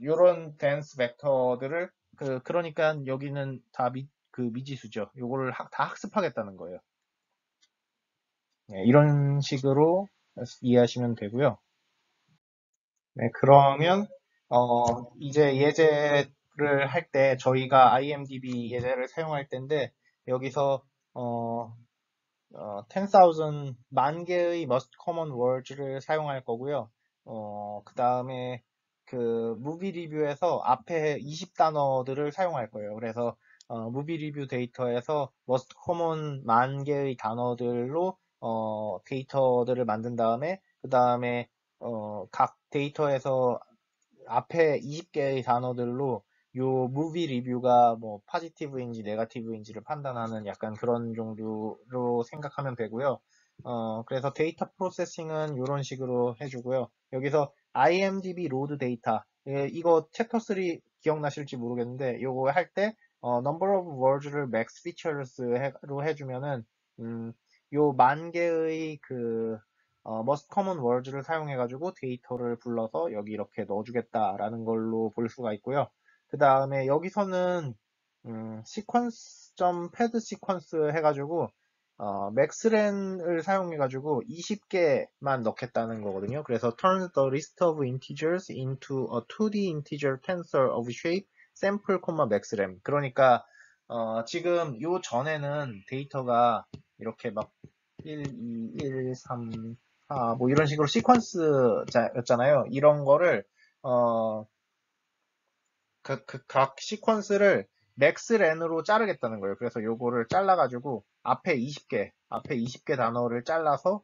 요런 댄스 벡터들을 그러니까 여기는 다 미지수죠. 요거를 다 학습하겠다는 거예요. 이런 식으로 이해하시면 되고요. 네, 그러면 이제 예제를 할 때 저희가 IMDb 예제를 사용할 텐데 여기서 10,000 만 개의 most common words를 사용할 거고요. 그 다음에 그 무비 리뷰에서 앞에 20단어들을 사용할 거예요. 그래서 무비 리뷰 데이터에서 most common 만 개의 단어들로 데이터들을 만든 다음에 그 다음에 각 데이터에서 앞에 20개의 단어들로 요 무비 리뷰가 뭐 파지티브인지 네거티브인지를 판단하는 약간 그런 정도로 생각하면 되고요. 그래서 데이터 프로세싱은 이런 식으로 해주고요. 여기서 IMDb 로드 데이터 이거 챕터 3 기억나실지 모르겠는데 요거 할 때 number of words를 max features로 해주면은 요 만 개의 most common words를 사용해가지고 데이터를 불러서 여기 이렇게 넣어주겠다라는 걸로 볼 수가 있고요. 그 다음에 여기서는 sequence.pad sequence 해가지고 maxlen을 사용해가지고 20개만 넣겠다는 거거든요. 그래서 turn the list of integers into a 2D integer tensor of shape sample, maxlen. 그러니까 지금 요 전에는 데이터가 이렇게 막 1, 2, 1, 3, 뭐 이런 식으로 시퀀스였잖아요. 이런 거를 각 시퀀스를 맥스렌으로 자르겠다는 거예요. 그래서 요거를 잘라가지고 앞에 20개 단어를 잘라서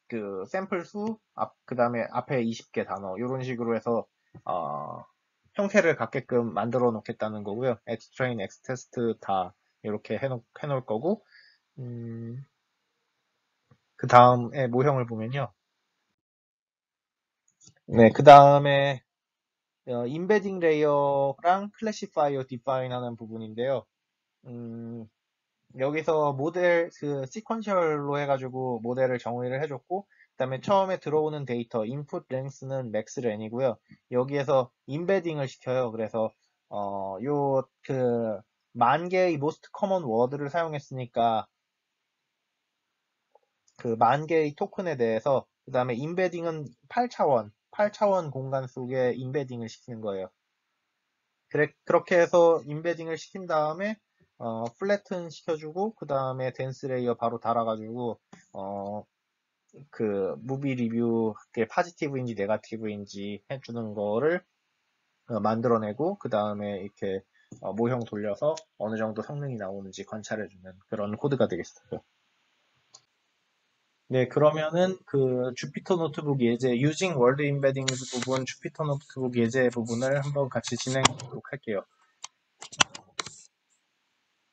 그 샘플 수, 그 다음에 앞에 20개 단어 이런 식으로 해서 어, 형태를 갖게끔 만들어 놓겠다는 거고요. Xtrain, Xtest 다 이렇게 해놓을 거고 그 다음에 모형을 보면요. 네, 그 다음에 인베딩 레이어랑 클래시파이어 디파인 하는 부분인데요. 음, 여기서 모델, 그, 시퀀셜로 해가지고 모델을 정의를 해줬고, 그 다음에 처음에 들어오는 데이터, input length는 maxlen이고요. 여기에서 인베딩을 시켜요. 그래서, 만 개의 most common word를 사용했으니까, 그 만 개의 토큰에 대해서, 그 다음에 인베딩은 8차원 공간 속에 인베딩을 시키는 거예요. 그렇게 해서 인베딩을 시킨 다음에 플래튼 시켜주고 그 다음에 댄스 레이어 바로 달아가지고 그 무비 리뷰 그게 파지티브인지 네가티브인지 해주는 거를 만들어내고 그 다음에 이렇게 모형 돌려서 어느 정도 성능이 나오는지 관찰해주는 그런 코드가 되겠어요. 네, 그러면은 그 주피터 노트북 예제, using word embedding 부분, 주피터 노트북 예제 부분을 한번 같이 진행하도록 할게요.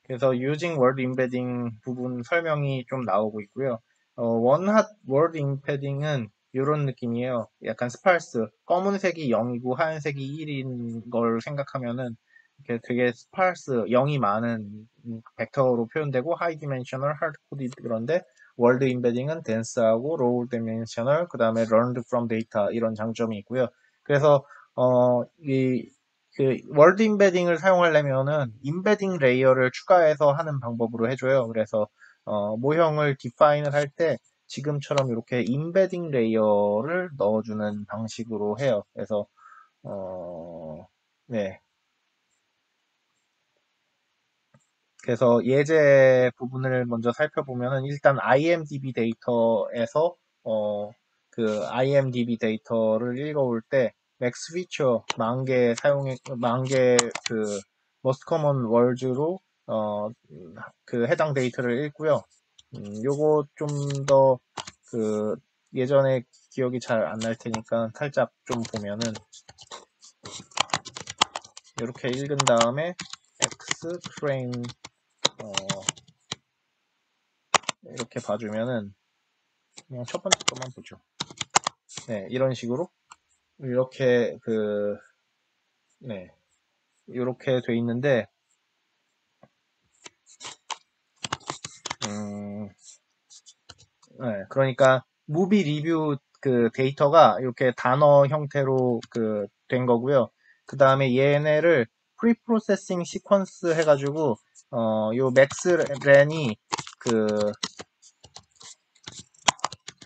그래서 using word embedding 부분 설명이 좀 나오고 있고요. 원핫 word embedding은 이런 느낌이에요. 약간 스파르스, 검은색이 0이고 하얀색이 1인 걸 생각하면은 이렇게 되게 스파르스, 0이 많은 벡터로 표현되고 하이 디멘셔널, 하드 코디드 그런데 월드 임베딩은 덴스하고 로우 디멘셔널, 그 다음에 learned from data 이런 장점이 있고요. 그래서 이 월드 임베딩을 사용하려면은 임베딩 레이어를 추가해서 하는 방법으로 해줘요. 그래서 모형을 디파인을 할 때 지금처럼 이렇게 임베딩 레이어를 넣어주는 방식으로 해요. 그래서 네. 그래서 예제 부분을 먼저 살펴보면은 일단 IMDb 데이터에서 그 IMDb 데이터를 읽어올 때 맥스 피처 만개 most common words로 그 해당 데이터를 읽고요. 요거 좀 더 그 예전에 기억이 잘 안 날 테니까 살짝 좀 보면은 이렇게 읽은 다음에 X train 이렇게 봐주면은 그냥 첫 번째 것만 보죠. 네, 이런 식으로 이렇게 네, 이렇게 돼 있는데 음, 네, 그러니까 무비 리뷰 그 데이터가 이렇게 단어 형태로 된 거고요. 그 다음에 얘네를 프리 프로세싱 시퀀스 해가지고 요 맥스렌이 그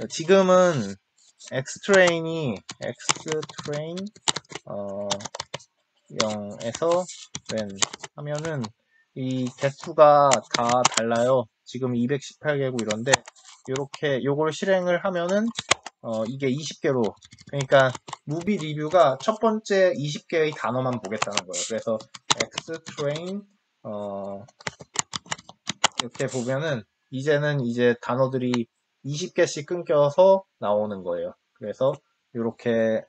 지금은 엑스트레인 0에서 ren 하면은 이 개수가 다 달라요. 지금 218개고 이런데 요걸 실행을 하면은 이게 20개로 그러니까 무비 리뷰가 첫 번째 20개의 단어만 보겠다는 거예요. 그래서 xtrain 이렇게 보면은 이제는 이제 단어들이 20개씩 끊겨서 나오는 거예요. 그래서 이렇게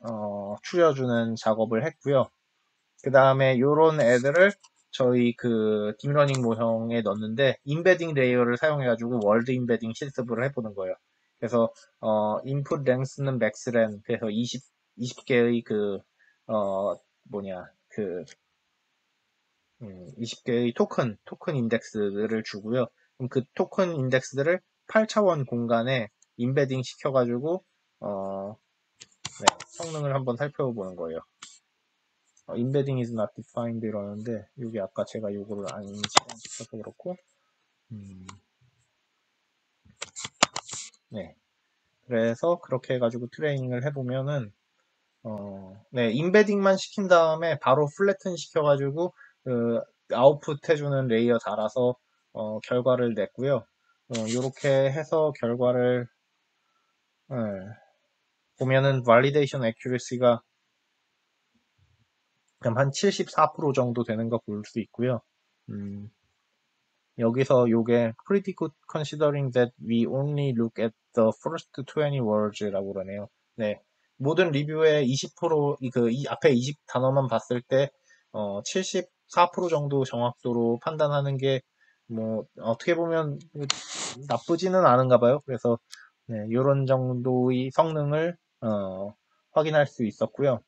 추려주는 작업을 했고요. 그 다음에 요런 애들을 저희 그 딥러닝 모형에 넣는데 인베딩 레이어를 사용해가지고 월드 인베딩 실습을 해보는 거예요. 그래서 인풋 랭스는 맥스렌 그래서 20개의 뭐냐 그 20개의 토큰 인덱스를 주고요. 그럼 그 토큰 인덱스들을 8차원 공간에 인베딩 시켜가지고 네, 성능을 한번 살펴보는 거예요. embedding is not defined 이러는데 여기 아까 제가 요거를 안 시켜서 그렇고 네 그래서 그렇게 해가지고 트레이닝을 해보면은 네 인베딩만 시킨 다음에 바로 플래튼 시켜가지고 그 아웃풋 해주는 레이어 달아서 결과를 냈고요. 이렇게 해서 결과를 네, 보면은 validation accuracy가 그럼 한 74% 정도 되는 거 볼 수 있고요. 여기서 요게 pretty good considering that we only look at the first 20 words라고 그러네요. 네. 모든 리뷰의 20%, 이 앞에 20 단어만 봤을 때, 74% 정도 정확도로 판단하는 게, 뭐, 어떻게 보면 나쁘지는 않은가 봐요. 그래서, 네, 요런 정도의 성능을, 확인할 수 있었고요.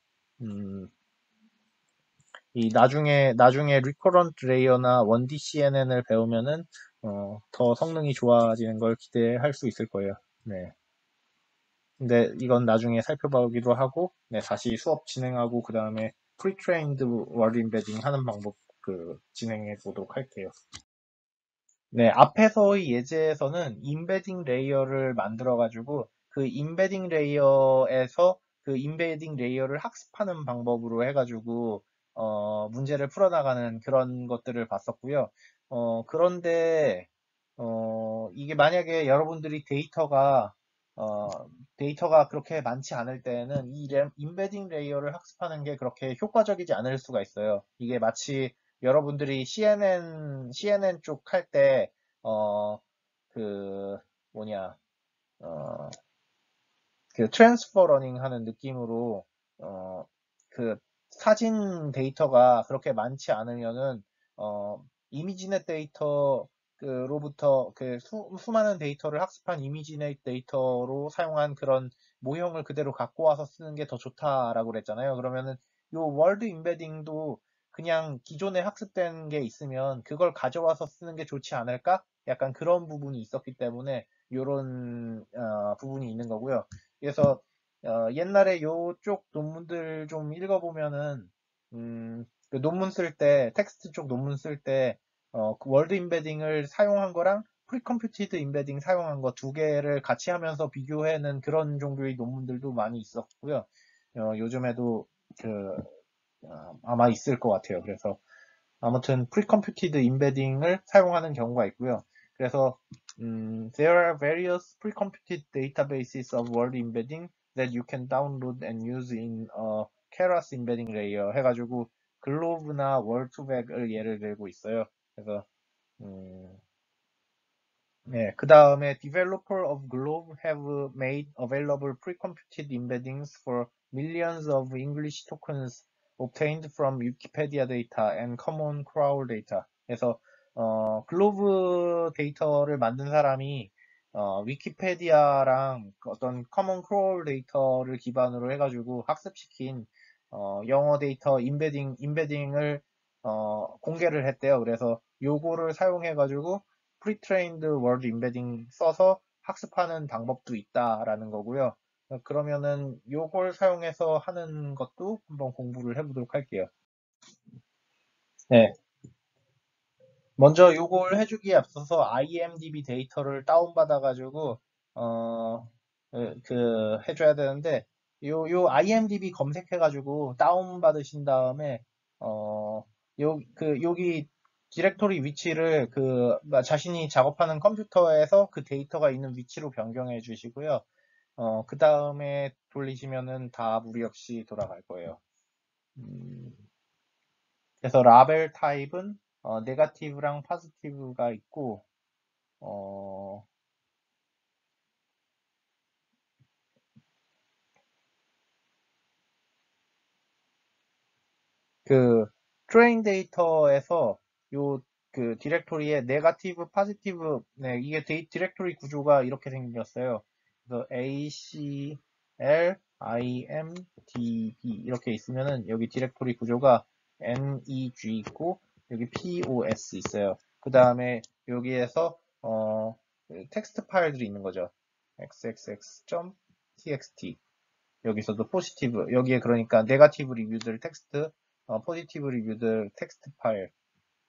이 나중에 recurrent layer나 1D CNN을 배우면은 더 성능이 좋아지는 걸 기대할 수 있을 거예요. 네. 근데 이건 나중에 살펴보기로 하고, 네, 다시 수업 진행하고 그 다음에 pre-trained word embedding 하는 방법 진행해 보도록 할게요. 네, 앞에서의 예제에서는 임베딩 레이어를 만들어 가지고 그 임베딩 레이어에서 그 임베딩 레이어를 학습하는 방법으로 해가지고 문제를 풀어나가는 그런 것들을 봤었고요. 그런데 이게 만약에 여러분들이 어, 데이터가 그렇게 많지 않을 때에는 이 임베딩 레이어를 학습하는 게 그렇게 효과적이지 않을 수가 있어요. 이게 마치 여러분들이 CNN 쪽 할 때, 그, 뭐냐, 어, 그 트랜스퍼 러닝 하는 느낌으로, 어, 그 사진 데이터가 그렇게 많지 않으면은, 이미지넷 데이터로부터 수많은 데이터를 학습한 이미지넷 데이터로 사용한 그런 모형을 그대로 갖고 와서 쓰는 게 더 좋다라고 그랬잖아요. 그러면은 요 월드 임베딩도 그냥 기존에 학습된 게 있으면 그걸 가져와서 쓰는 게 좋지 않을까? 약간 그런 부분이 있었기 때문에 요런 부분이 있는 거고요. 그래서 옛날에 요쪽 논문들 좀 읽어보면은 그 논문 쓸 때, 텍스트 쪽 논문 쓸 때 그 월드 임베딩을 사용한 거랑 프리컴퓨티드 임베딩 사용한 거 두 개를 같이 하면서 비교해는 그런 종류의 논문들도 많이 있었고요. 요즘에도 그 아마 있을 것 같아요. 그래서 아무튼 pre-computed embedding을 사용하는 경우가 있고요. 그래서 there are various pre-computed databases of word embedding that you can download and use in a Keras embedding layer 해가지고 글로브나 word2vec을 예를 들고 있어요. 그래서 네, 그 다음에 developer of Globe have made available pre-computed embeddings for millions of English tokens obtained from Wikipedia data and Common Crawl data. 그래서 글로브 데이터를 만든 사람이 위키페디아랑 어떤 Common Crawl 데이터를 기반으로 해가지고 학습시킨 영어 데이터 임베딩을 공개를 했대요. 그래서 요거를 사용해가지고 pre-trained word embedding 써서 학습하는 방법도 있다라는 거고요. 그러면은 요걸 사용해서 하는 것도 한번 공부를 해보도록 할게요. 네. 먼저 요걸 해주기에 앞서서 IMDb 데이터를 다운받아가지고, 해줘야 되는데, 요 IMDb 검색해가지고 다운받으신 다음에, 여기 디렉토리 위치를 자신이 작업하는 컴퓨터에서 그 데이터가 있는 위치로 변경해 주시고요. 그 다음에 돌리시면은 다 무리 없이 돌아갈 거예요. 그래서 라벨 타입은 네거티브랑 포지티브가 있고 그 트레인 데이터에서 요 디렉토리에 네거티브, 포지티브, 네, 이게 디렉토리 구조가 이렇게 생겼어요. 그래서 ACL, IMDB 이렇게 있으면은 여기 디렉토리 구조가 NEG 있고 여기 POS 있어요. 그 다음에 여기에서 텍스트 파일들이 있는 거죠. xxx.txt 여기서도 포지티브 여기에 그러니까 네거티브 리뷰들 텍스트 포지티브 리뷰들 텍스트 파일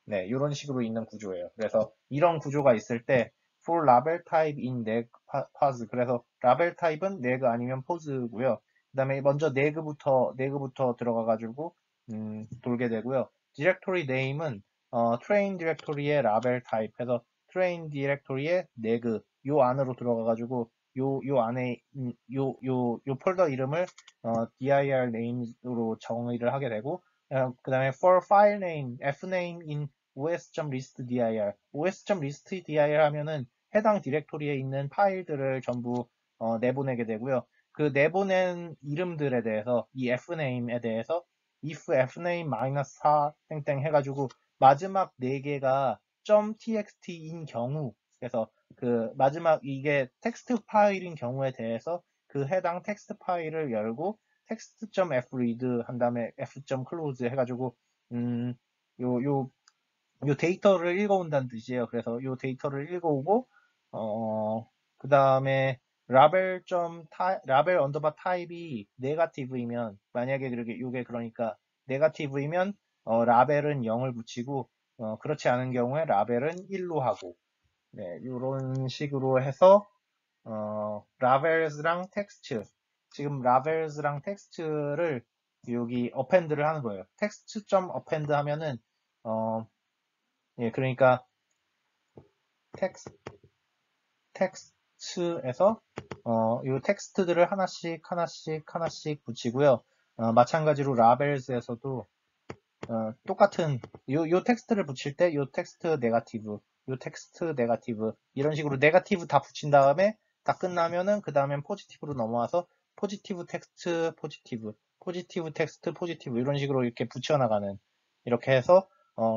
네 이런 식으로 있는 구조예요. 그래서 이런 구조가 있을 때 for label type in neg pos 그래서 라벨 타입은 neg 아니면 pos고요. 그 다음에 먼저 neg부터 들어가 가지고 돌게 되고요. 디렉토리 네임은 train 디렉토리의 라벨 타입 해서 train 디렉토리의 neg 요 안으로 들어가 가지고 요 안에 요 폴더 이름을 dir name으로 정의를 하게 되고 그 다음에 for file name, fname in os.list.dir. os.list.dir 하면은 해당 디렉토리에 있는 파일들을 전부 내보내게 되고요. 그 내보낸 이름들에 대해서 이 fname에 대해서 if fname-4 땡땡 해가지고 마지막 4개가 .txt인 경우, 그래서 그 마지막 이게 텍스트 파일인 경우에 대해서 그 해당 텍스트 파일을 열고 text.fread 한 다음에 f.close 해가지고 요, 요, 요 데이터를 읽어온다는 뜻이에요. 그래서 요 데이터를 읽어오고 그 다음에 라벨 언더바 타입이 네거티브이면, 만약에 그렇게 요게 그러니까 네거티브이면 라벨은 0을 붙이고 그렇지 않은 경우에 라벨은 1로 하고, 네, 이런 식으로 해서 라벨스랑 텍스트, 지금 라벨스랑 텍스트를 여기 어펜드를 하는 거예요. 텍스트.점 어펜드 하면은 예, 그러니까 텍스트에서 이 텍스트들을 하나씩 붙이고요. 마찬가지로 라벨스에서도 똑같은 요 텍스트를 붙일 때 요 텍스트 네거티브, 요 텍스트 네거티브 이런 식으로 네거티브 다 붙인 다음에 다 끝나면은 그 다음엔 포지티브로 넘어와서 포지티브 텍스트 포지티브, 포지티브 텍스트 포지티브 이런 식으로 이렇게 붙여나가는, 이렇게 해서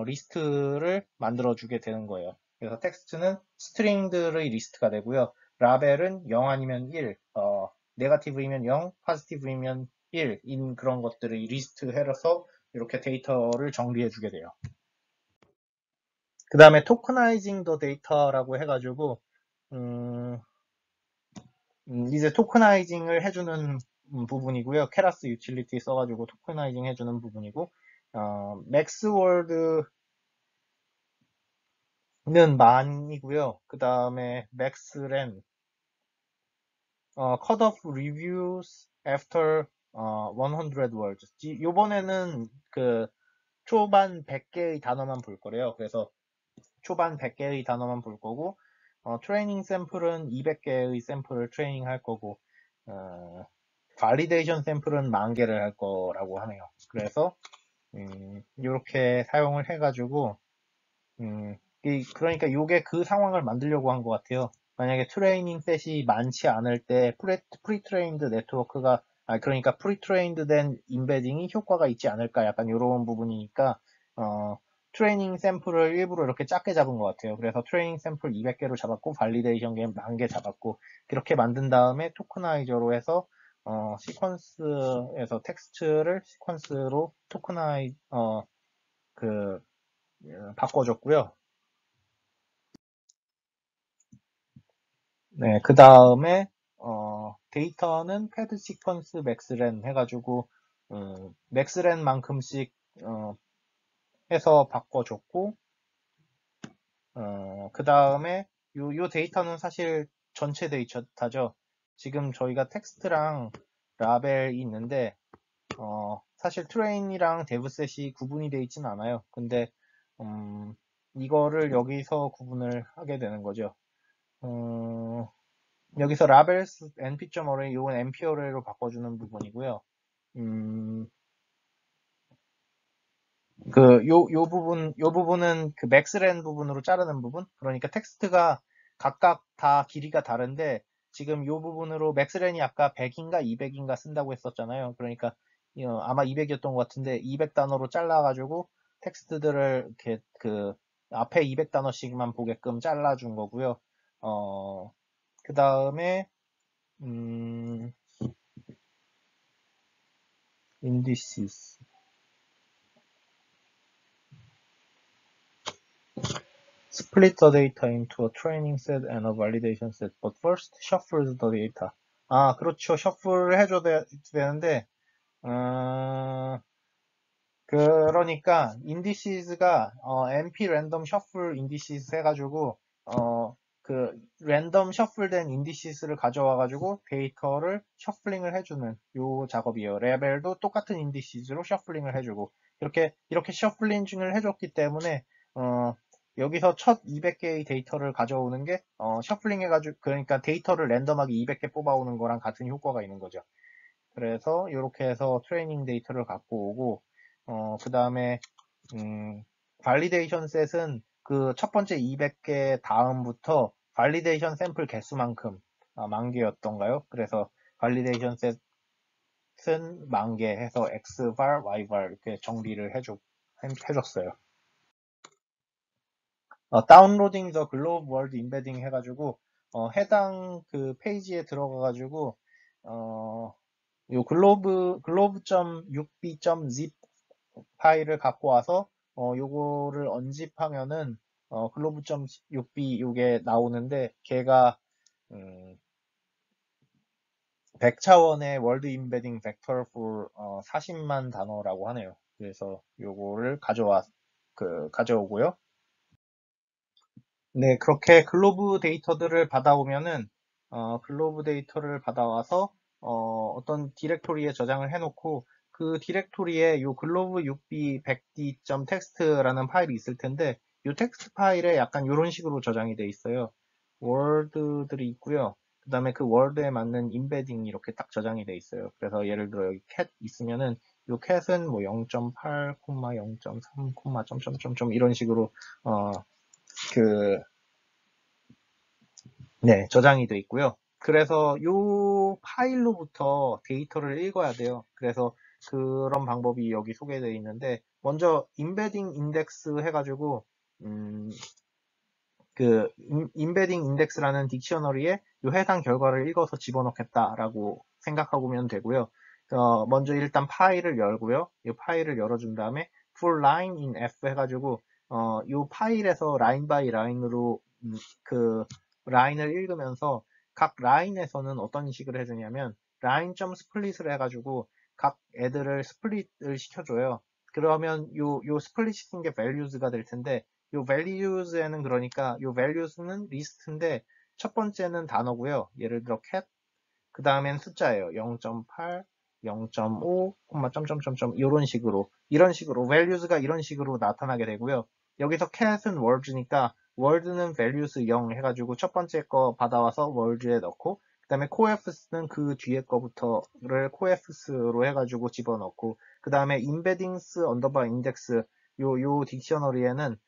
리스트를 만들어 주게 되는 거예요. 그래서 텍스트는 스트링들의 리스트가 되고요. 라벨은 0 아니면 1, 네거티브이면 0, 포지티브이면 1인 그런 것들을 리스트 해서 이렇게 데이터를 정리해 주게 돼요. 그 다음에 토커나이징 더 데이터라고 해가지고 이제 토커나이징을 해주는 부분이고요. 케라스 유틸리티 써가지고 토커나이징 해주는 부분이고, 맥스월드는 만이고요. 그 다음에 맥스렌, cut off reviews after 100 words. 요번에는 그 초반 100개의 단어만 볼 거래요. 그래서 초반 100개의 단어만 볼 거고, 트레이닝 샘플은 200개의 샘플을 트레이닝 할 거고, 발리데이션 샘플은 10,000개를 할 거라고 하네요. 그래서 이렇게 사용을 해가지고 그러니까 이게 그 상황을 만들려고 한 것 같아요. 만약에 트레이닝 셋이 많지 않을 때 프리트레인드 네트워크가, 그러니까 프리트레인드 된 임베딩이 효과가 있지 않을까, 약간 이런 부분이니까 트레이닝 샘플을 일부러 이렇게 작게 잡은 것 같아요. 그래서 트레이닝 샘플 200개로 잡았고 발리데이션 게임 10,000개 잡았고, 그렇게 만든 다음에 토크나이저로 해서 시퀀스에서 텍스트를 시퀀스로 바꿔줬고요. 네, 그 다음에 데이터는 패드 시퀀스 맥스렌 해가지고 맥스렌만큼씩 해서 바꿔줬고, 그 다음에 요 데이터는 사실 전체 데이터죠. 지금 저희가 텍스트랑 라벨이 있는데 사실 트레인이랑 데브셋이 구분이 되어 있진 않아요. 근데 이거를 여기서 구분을 하게 되는 거죠. 여기서 라벨스 np.array, 요건 np-array로 바꿔주는 부분이고요. 요 부분은 그 맥스렌 부분으로 자르는 부분. 그러니까 텍스트가 각각 다 길이가 다른데, 지금 요 부분으로 맥스렌이 아까 100인가 200인가 쓴다고 했었잖아요. 그러니까 아마 200이었던 것 같은데 200단어로 잘라가지고 텍스트들을 이렇게 그 앞에 200단어씩만 보게끔 잘라준 거고요. 그 다음에 indices. Split the data into a training set and a validation set, but first shuffle the data. 그렇죠. 셔플을 해줘야 되는데, 그러니까 indices가 np random shuffle indices 해가지고 그 랜덤 셔플된 indices를 가져와가지고 데이터를 셔플링을 해주는 요 작업이에요. 레벨도 똑같은 indices로 셔플링을 해주고, 이렇게 셔플링을 해줬기 때문에 여기서 첫 200개의 데이터를 가져오는 게 셔플링 해가지고, 그러니까 데이터를 랜덤하게 200개 뽑아오는 거랑 같은 효과가 있는 거죠. 그래서 이렇게 해서 트레이닝 데이터를 갖고 오고, 그 다음에, 발리데이션 셋은 그 첫 번째 200개 다음부터 발리데이션 샘플 개수만큼 10,000개였던가요? 그래서 발리데이션 셋은 10,000개 해서 Xvar, Yvar 이렇게 정리를 해줬어요. 다운로딩 더 글로브 월드 임베딩 해가지고 해당 그 페이지에 들어가가지고 요 glove.6b.zip 파일을 갖고 와서 요거를 언집하면은 glove.6b 요게 나오는데 걔가 100차원의 월드 임베딩 벡터 for 40만 단어라고 하네요. 그래서 요거를 가져오고요. 네, 그렇게 글로브 데이터들을 받아오면은, 글로브 데이터를 받아와서, 어떤 디렉토리에 저장을 해놓고, 그 디렉토리에 요 글로브 6b 100d.txt라는 파일이 있을 텐데, 요 텍스트 파일에 약간 요런 식으로 저장이 돼 있어요. 월드들이 있고요. 그 다음에 그 월드에 맞는 임베딩이 이렇게 딱 저장이 돼 있어요. 그래서 예를 들어 여기 cat 있으면은, 요 cat은 뭐 0.8, 0.3, 점점점점 이런 식으로, 그, 네, 저장이 돼 있고요. 그래서 이 파일로부터 데이터를 읽어야 돼요. 그래서 그런 방법이 여기 소개되어 있는데, 먼저 임베딩 인덱스 해가지고, 그 임베딩 인덱스라는 딕셔너리에 이 해당 결과를 읽어서 집어넣겠다라고 생각하면 되고요. 먼저 일단 파일을 열고요. 이 파일을 열어준 다음에 for line in f 해가지고 이 파일에서 라인 바이 라인으로 그 라인을 읽으면서 각 라인에서는 어떤 식으로 해주냐면 line.split을 해가지고 각 애들을 스플릿을 시켜줘요. 그러면 요 스플릿 시킨 게 values가 될 텐데 요 values에는 그러니까 요 values는 리스트인데 첫 번째는 단어고요. 예를 들어 cat 그 다음엔 숫자예요. 0.8, 0.5, 점점점점 이런 식으로 values가 이런 식으로 나타나게 되고요. 여기서 cat은 word니까 word는 values 0 해가지고 첫 번째 거 받아와서 word에 넣고 그 다음에 coeffs는 그 뒤에 거부터를 coeffs로 해가지고 집어넣고 그 다음에 embeddings underbar index 요 딕셔너리에는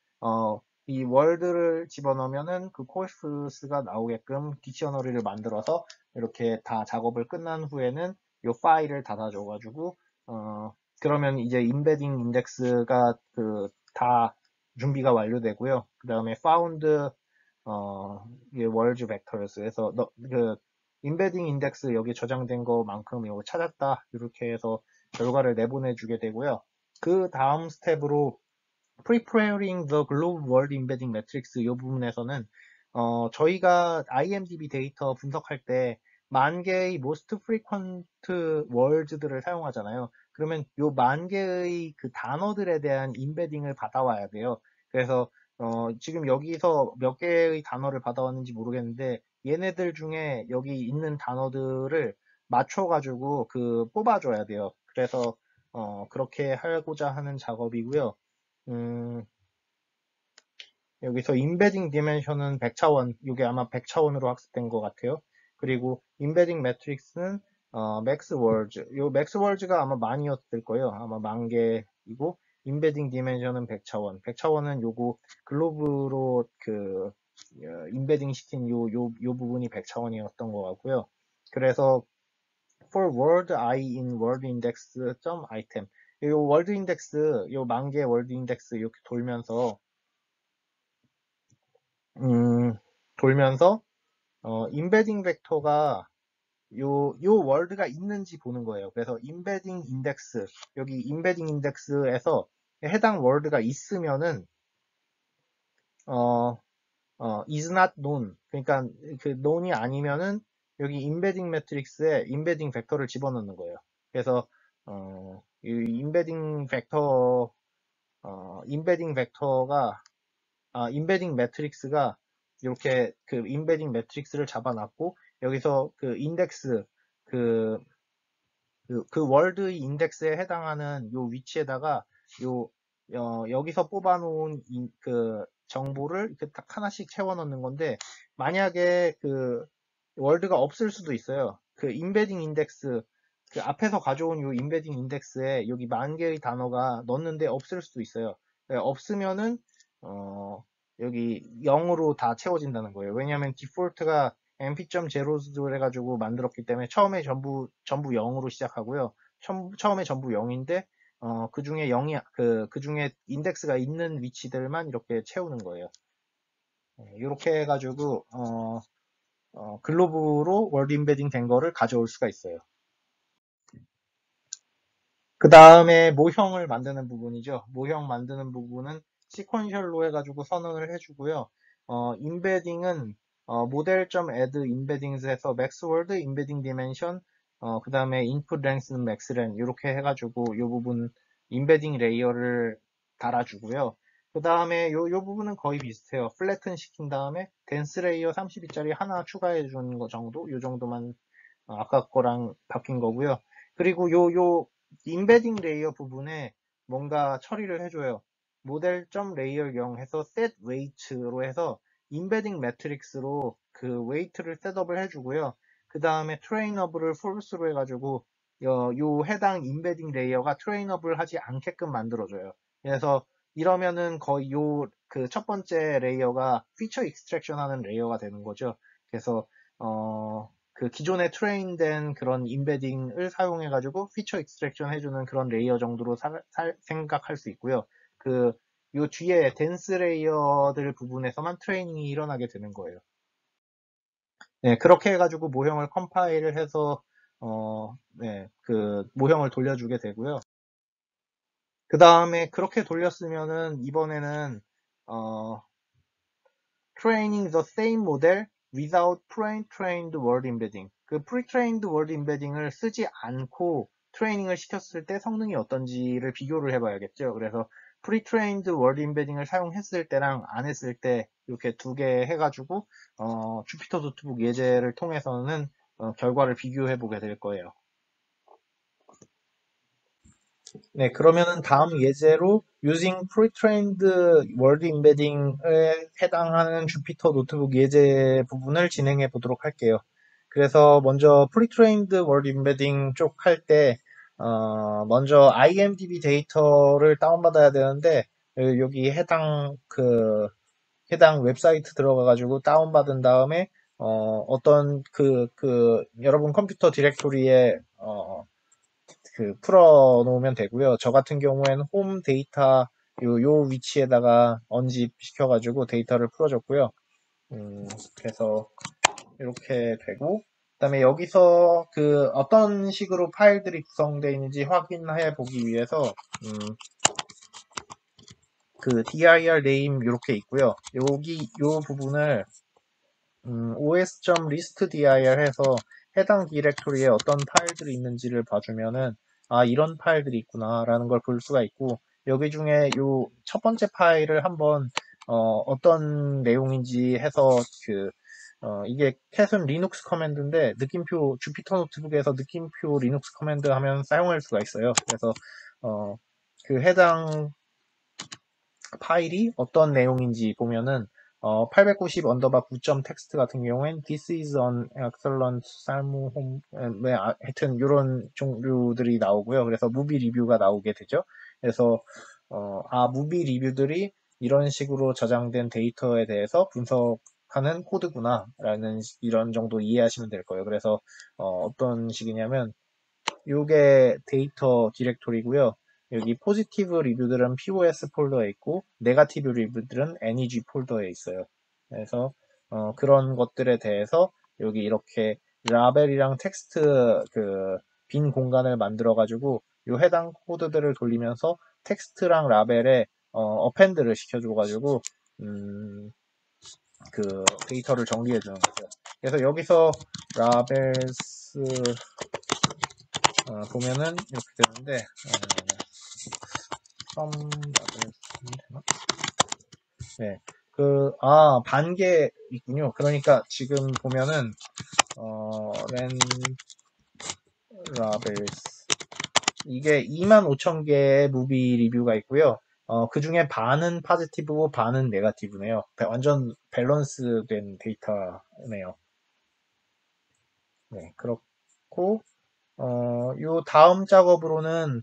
이 월드를 집어넣으면은 그 coeffs가 나오게끔 딕셔너리를 만들어서 이렇게 다 작업을 끝난 후에는 이 파일을 닫아줘가지고 그러면 이제 임베딩 인덱스가 그 다 준비가 완료되고요. 그 다음에 found words vectors에서 그 임베딩 인덱스 여기 저장된 거만큼 이거 찾았다 이렇게 해서 결과를 내보내주게 되고요. 그 다음 스텝으로 Preparing the Global World Embedding Matrix 이 부분에서는 저희가 IMDb 데이터 분석할 때 10,000개의 Most Frequent Words들을 사용하잖아요. 그러면 요 10,000개의 그 단어들에 대한 임베딩을 받아와야 돼요. 그래서 지금 여기서 몇 개의 단어를 받아왔는지 모르겠는데 얘네들 중에 여기 있는 단어들을 맞춰가지고 뽑아줘야 돼요. 그래서 그렇게 하고자 하는 작업이고요. 여기서 임베딩 디멘션은 100차원, 이게 아마 100차원으로 학습된 것 같아요. 그리고 임베딩 매트릭스는 맥스 월즈, 요 맥스 월즈가 아마 만이었을 거예요. 아마 10,000개이고 임베딩 디멘션은 100차원. 100차원은 요거 글로브로 임베딩 시킨 요 부분이 100차원이었던 것 같고요. 그래서 for word I in word index item 요 월드 인덱스, 요 10,000개 월드 인덱스 이렇게 돌면서 임베딩 벡터가 요 월드가 있는지 보는 거예요. 그래서 임베딩 인덱스, 여기 임베딩 인덱스에서 해당 월드가 있으면은 is not known, 그러니까 그 known이 아니면은 여기 임베딩 매트릭스에 임베딩 벡터를 집어넣는 거예요. 그래서 이 임베딩 벡터가 임베딩 매트릭스가 이렇게 그 임베딩 매트릭스를 잡아놨고 여기서 그 인덱스 그 월드 인덱스에 해당하는 요 위치에다가 여기서 뽑아놓은 그 정보를 이렇게 딱 하나씩 채워 넣는 건데 만약에 그 월드가 없을 수도 있어요. 그 임베딩 인덱스 그 앞에서 가져온 요 인베딩 인덱스에 여기 10,000개의 단어가 넣었는데 없을 수도 있어요. 네, 없으면은 여기 0으로 다 채워진다는 거예요. 왜냐하면 디폴트가 mp.0로 해가지고 만들었기 때문에 처음에 전부 0으로 시작하고요. 처음에 전부 0인데 그 중에 0이 그 중에 인덱스가 있는 위치들만 이렇게 채우는 거예요. 이렇게 해가지고 글로브로 월드 인베딩 된 거를 가져올 수가 있어요. 그 다음에 모형을 만드는 부분이죠. 모형 만드는 부분은 시퀀셜로 해가지고 선언을 해주고요. 인베딩은 model.add embeddings에서 maxword, embedding dimension, 그 다음에 input length는 maxlen 이렇게 해가지고 이 부분 인베딩 레이어를 달아주고요. 그 다음에 요 부분은 거의 비슷해요. 플래튼 시킨 다음에 덴스 레이어 32짜리 하나 추가해 주는 거 정도, 요 정도만 아까 거랑 바뀐 거고요. 그리고 요 인베딩 레이어 부분에 뭔가 처리를 해줘요. 모델.레이어 0 해서 set weight로 해서 인베딩 매트릭스로 그 웨이트를 셋업을 해주고요. 그 다음에 트레인업을 false로 해가지고 요 해당 인베딩 레이어가 트레인업을 하지 않게끔 만들어줘요. 그래서 이러면은 거의 요 그 첫 번째 레이어가 피처 익스트랙션 하는 레이어가 되는 거죠. 그래서 그 기존에 트레인된 그런 인베딩을 사용해가지고 피처 익스트랙션 해주는 그런 레이어 정도로 생각할 수 있고요. 요 뒤에 댄스 레이어들 부분에서만 트레이닝이 일어나게 되는 거예요. 네, 그렇게 해가지고 모형을 컴파일을 해서 네, 그 모형을 돌려주게 되고요. 그 다음에 그렇게 돌렸으면은 이번에는 training the same model without pre-trained word embedding. 그 pre-trained word embedding을 쓰지 않고 트레이닝을 시켰을 때 성능이 어떤지를 비교를 해봐야겠죠. 그래서 pre-trained word embedding을 사용했을 때랑 안 했을 때 이렇게 두 개 해가지고 주피터 노트북 예제를 통해서는 결과를 비교해 보게 될 거예요. 네, 그러면은 다음 예제로 using pre-trained word embedding에 해당하는 주피터 노트북 예제 부분을 진행해 보도록 할게요. 그래서 먼저 pre-trained word embedding 쪽 할 때, 먼저 IMDb 데이터를 다운받아야 되는데, 여기 해당 웹사이트 들어가가지고 다운받은 다음에, 어떤 여러분 컴퓨터 디렉토리에, 풀어 놓으면 되고요. 저 같은 경우에는 홈 데이터 요 위치에다가 언집 시켜가지고 데이터를 풀어줬고요. 그래서 이렇게 되고, 그 다음에 여기서 어떤 식으로 파일들이 구성되어 있는지 확인해 보기 위해서, dir name 이렇게 있고요. 요 부분을 os.listdir 해서 해당 디렉토리에 어떤 파일들이 있는지를 봐주면은 이런 파일들이 있구나 라는 걸 볼 수가 있고, 여기 중에 요 첫 번째 파일을 한번 어떤 내용인지 해서 이게 캣은 리눅스 커맨드인데 느낌표 주피터 노트북에서 느낌표 리눅스 커맨드 하면 사용할 수가 있어요. 그래서 해당 파일이 어떤 내용인지 보면은 890 언더바 9점 텍스트 같은 경우엔 this is an excellent 살무 홈 하여튼 이런 종류들이 나오고요. 그래서 무비 리뷰가 나오게 되죠. 그래서 무비 리뷰들이 이런 식으로 저장된 데이터에 대해서 분석하는 코드구나 라는 이런 정도 이해하시면 될 거예요. 그래서 어떤 식이냐면 요게 데이터 디렉토리고요. 여기 포지티브 리뷰들은 POS 폴더에 있고 네거티브 리뷰들은 NEG 폴더에 있어요. 그래서 그런 것들에 대해서 여기 이렇게 라벨이랑 텍스트 빈 공간을 만들어 가지고 요 해당 코드들을 돌리면서 텍스트랑 라벨에 어펜드를 시켜줘 가지고 데이터를 정리해 주는 거죠. 그래서 여기서 라벨스 보면은 이렇게 되는데 네. 반개 있군요. 그러니까 지금 보면은 렌 라벨스 이게 25,000개의 무비 리뷰가 있고요. 그 중에 반은 파지티브고 반은 네거티브네요. 완전 밸런스 된 데이터네요. 네, 그렇고 요 다음 작업으로는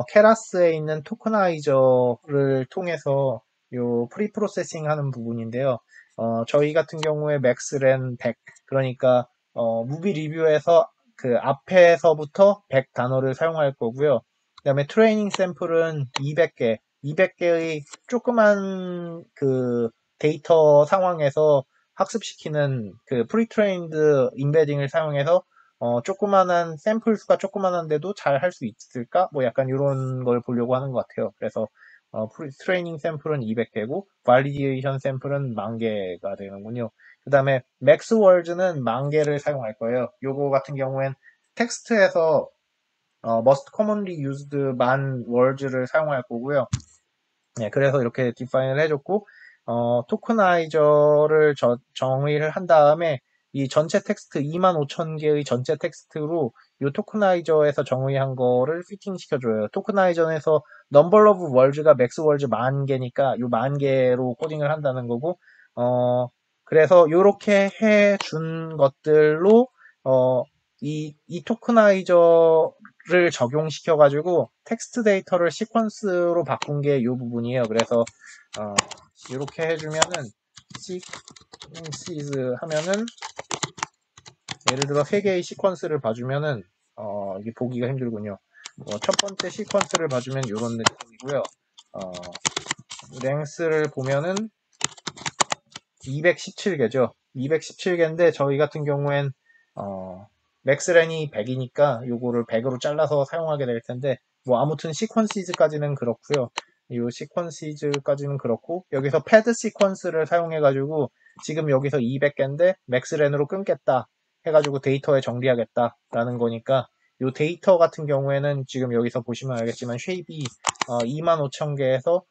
케라스에 있는 토커나이저를 통해서 요 프리 프로세싱 하는 부분인데요. 저희 같은 경우에 맥스랜 100, 그러니까 무비 리뷰에서 그 앞에서부터 100 단어를 사용할 거고요. 그 다음에 트레이닝 샘플은 200개, 200개의 조그만 그 데이터 상황에서 학습시키는 그 프리트레인드 인베딩을 사용해서 조그만한 샘플 수가 조그만한데도 잘 할 수 있을까? 뭐 약간 이런 걸 보려고 하는 것 같아요. 그래서 트레이닝 샘플은 200개고 발리데이션 샘플은 10,000개가 되는군요. 그 다음에 맥스 월즈는 10,000개를 사용할 거예요. 요거 같은 경우엔 텍스트에서 most commonly used 만 words를 사용할 거고요. 네, 그래서 이렇게 디파인을 해줬고, 토크나이저를 정의를 한 다음에 이 전체 텍스트 25,000개의 전체 텍스트로 이 토크나이저에서 정의한 거를 피팅 시켜줘요. 토크나이저에서 number of words가 max words 10,000개니까 이 10,000개로 코딩을 한다는 거고, 그래서 이렇게 해준 것들로, 이 토크나이저를 적용시켜가지고 텍스트 데이터를 시퀀스로 바꾼 게 이 부분이에요. 그래서 이렇게 해주면은 시퀀스 하면은 예를 들어 3개의 시퀀스를 봐주면은 이게 보기가 힘들군요. 첫 번째 시퀀스를 봐주면 이런 느낌이고요. 랭스를 보면은 217개죠. 217개인데 저희 같은 경우엔 맥스랜이 100이니까 요거를 100으로 잘라서 사용하게 될 텐데 뭐 아무튼 시퀀시즈까지는 그렇고요. 이 시퀀시즈까지는 그렇고 여기서 패드 시퀀스를 사용해 가지고 지금 여기서 200개인데 맥스랜으로 끊겠다 해가지고 데이터에 정리하겠다 라는 거니까 이 데이터 같은 경우에는 지금 여기서 보시면 알겠지만 쉐입이 25,000개에서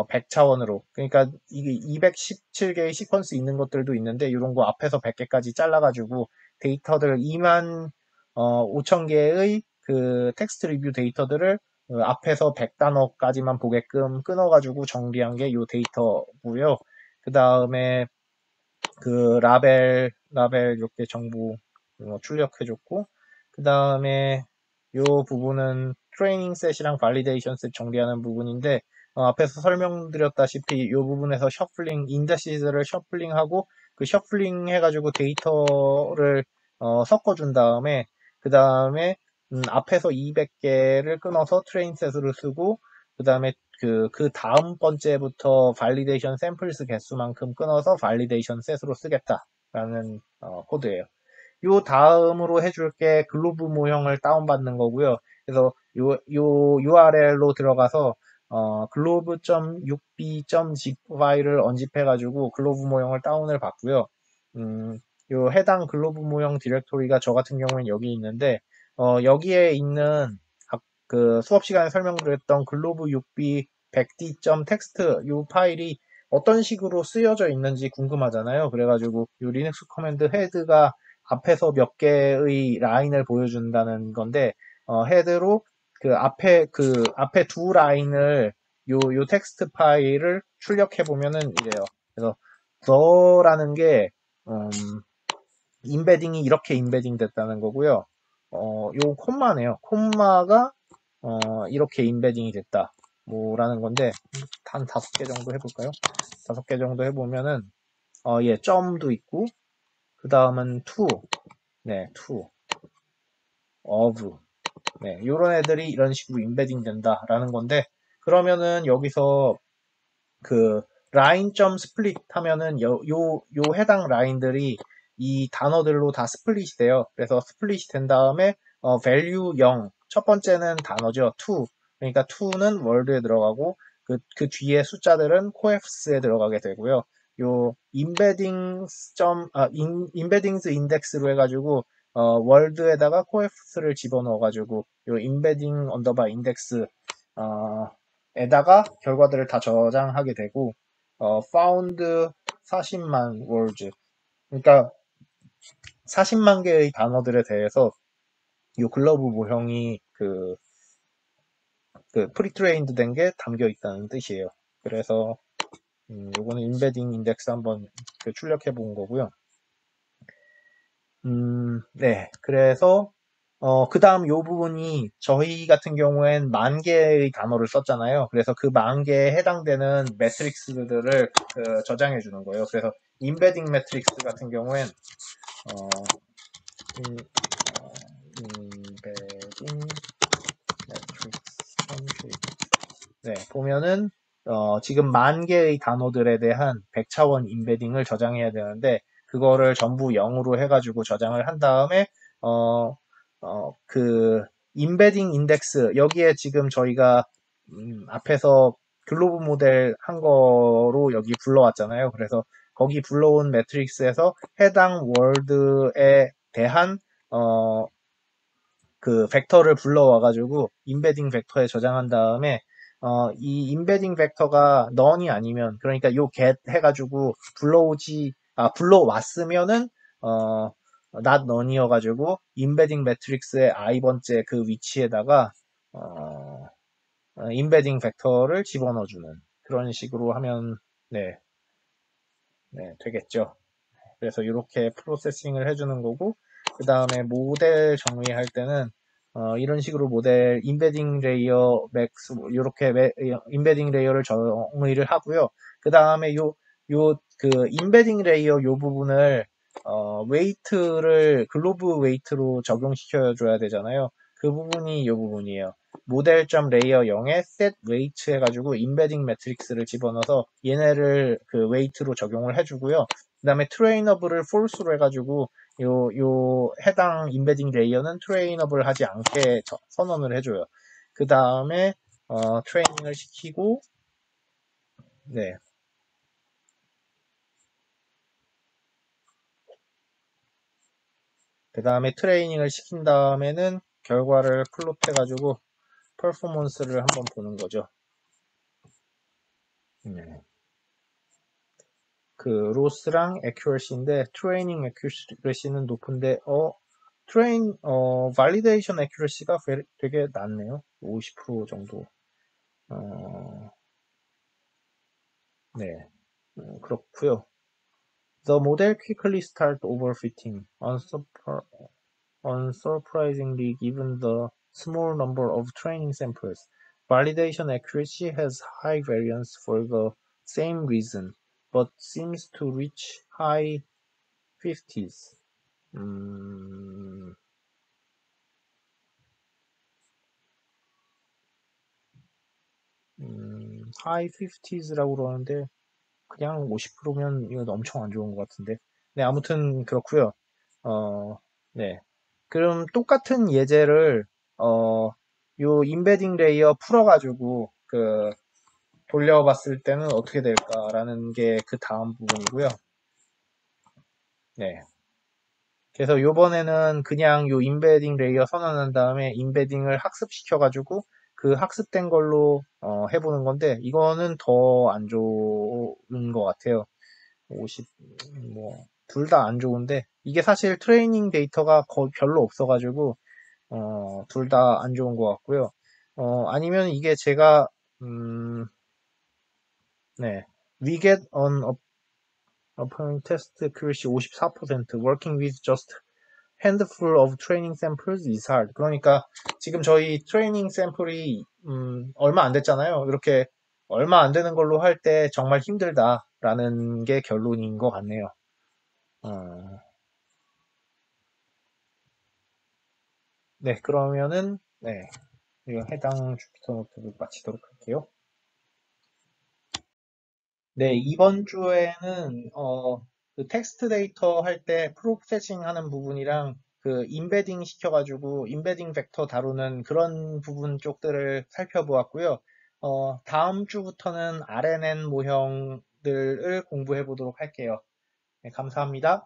100차원으로 그러니까 이게 217개의 시퀀스 있는 것들도 있는데 이런 거 앞에서 100개까지 잘라가지고 데이터들 2만 5천 개의 그 텍스트 리뷰 데이터들을 앞에서 100단어까지만 보게끔 끊어가지고 정리한 게 이 데이터고요. 그 다음에 그 라벨 이렇게 정보 출력해줬고 그 다음에 이 부분은 트레이닝 셋이랑 발리데이션 셋 정리하는 부분인데 앞에서 설명드렸다시피 이 부분에서 셔플링 인더시즈를 셔플링하고 그 셔플링 해가지고 데이터를 섞어준 다음에 그 다음에 앞에서 200개를 끊어서 트레인 셋으로 쓰고 그 다음에 그 다음 번째부터 발리데이션 샘플스 개수만큼 끊어서 발리데이션 셋으로 쓰겠다라는 코드예요. 요 다음으로 해줄 게 글로브 모형을 다운받는 거고요. 그래서 요 URL로 들어가서 glove.6b.zip 파일을 언집해가지고 글로브 모형을 다운을 받고요. 요 해당 글로브 모형 디렉토리가 저 같은 경우는 여기 있는데 여기에 있는 그 수업 시간에 설명드렸던 글로브 6b 100d.txt 요 파일이 어떤 식으로 쓰여져 있는지 궁금하잖아요. 그래가지고 요 리눅스 커맨드 헤드가 앞에서 몇 개의 라인을 보여준다는 건데 헤드로 그 앞에 두 라인을 요 텍스트 파일을 출력해 보면은 이래요. 그래서 the라는 게 인베딩이 이렇게 인베딩 됐다는 거고요. 요 콤마네요. 콤마가 이렇게 인베딩이 됐다. 뭐라는 건데 한 5개 정도 해볼까요? 5개 정도 해보면은 예, 점도 있고 그 다음은 to, 네, to, of, 네, 요런 애들이 이런 식으로 인베딩 된다라는 건데 그러면은 여기서 그 라인 점 스플릿 하면은 요 해당 라인들이 이 단어들로 다 스플릿이 돼요. 그래서 스플릿이 된 다음에 value 0. 첫 번째는 단어죠. to. 그러니까 to는 word에 들어가고 그 뒤에 숫자들은 coeffs에 들어가게 되고요. 요 embeddings index로 해가지고 word에다가 coeffs를 집어넣어가지고 요 embedding underbar index 에다가 결과들을 다 저장하게 되고 found 40만 words 그러니까 40만 개의 단어들에 대해서 이 글러브 모형이 그 프리트레인드 된 게 담겨 있다는 뜻이에요. 그래서 요거는 인베딩 인덱스 한번 출력해 본 거고요. 네, 그래서 그 다음 요 부분이 저희 같은 경우엔 10,000개의 단어를 썼잖아요. 그래서 그 10,000개에 해당되는 매트릭스들을 저장해 주는 거예요. 그래서 인베딩 매트릭스 같은 경우엔 어, 인, 인베딩 매트릭스 네, 보면은 지금 10,000개의 단어들에 대한 100차원 인베딩을 저장해야 되는데 그거를 전부 0으로 해가지고 저장을 한 다음에 어, 그 인베딩 인덱스 여기에 지금 저희가 앞에서 글로브 모델 한 거로 여기 불러왔잖아요. 그래서 거기 불러온 매트릭스에서 해당 월드에 대한 어, 그 벡터를 불러와가지고 인베딩 벡터에 저장한 다음에 이 인베딩 벡터가 none이 아니면 그러니까 요 get 해가지고 불러왔으면은 not none이어가지고 인베딩 매트릭스의 i번째 그 위치에다가 인베딩 벡터를 집어넣어주는 그런 식으로 하면 네, 네 되겠죠. 그래서 이렇게 프로세싱을 해주는 거고 그 다음에 모델 정의할 때는 이런 식으로 모델 인베딩 레이어 맥스 이렇게 인베딩 레이어를 정의를 하고요. 그 다음에 요 그 인베딩 레이어 요 부분을 웨이트를 글로브 웨이트로 적용시켜 줘야 되잖아요. 그 부분이 요 부분이에요. 모델.레이어 0에 set weight 해가지고 인베딩 매트릭스를 집어넣어서 얘네를 그 웨이트로 적용을 해주고요. 그 다음에 트레이너블을 false로 해가지고 요 해당 인베딩 레이어는 트레이너블 하지 않게 선언을 해줘요. 그 다음에 트레이닝을 시키고 네. 그 다음에 트레이닝을 시킨 다음에는 결과를 플롯 해가지고 퍼포먼스를 한번 보는 거죠. 네. 그 로스랑 애큐러시인데 트레이닝 애큐러시는 높은데 발리데이션 애큐러시가 되게 낮네요. 50% 정도. 어, 네. 그렇고요. The model quickly start overfitting, unsurprisingly given the small number of training samples. Validation accuracy has high variance for the same reason, but seems to reach high 50s. high 50s라고 그러는데 그냥 50%면 이거 엄청 안 좋은 것 같은데. 네, 아무튼 그렇고요. 네. 그럼 똑같은 예제를 요 인베딩 레이어 풀어가지고 돌려봤을 때는 어떻게 될까라는 게 그 다음 부분이고요. 네. 그래서 요번에는 그냥 요 인베딩 레이어 선언한 다음에 인베딩을 학습시켜가지고 그 학습된 걸로 해보는 건데 이거는 더 안 좋은 것 같아요. 50, 뭐, 둘 다 안 좋은데, 이게 사실 트레이닝 데이터가 거의 별로 없어가지고, 둘 다 안 좋은 것 같고요. 아니면 이게 제가, 네. We get an apparent test accuracy 54%, working with just handful of training samples is hard. 그러니까 지금 저희 트레이닝 샘플이 얼마 안 됐잖아요. 이렇게 얼마 안 되는 걸로 할 때 정말 힘들다라는 게 결론인 것 같네요. 어, 네, 그러면은, 네, 이거 해당 주피터 노트북 마치도록 할게요. 네, 이번 주에는, 그 텍스트 데이터 할 때 프로세싱 하는 부분이랑 그 인베딩 시켜가지고 인베딩 벡터 다루는 그런 부분 쪽들을 살펴보았고요. 다음 주부터는 RNN 모형들을 공부해 보도록 할게요. 네, 감사합니다.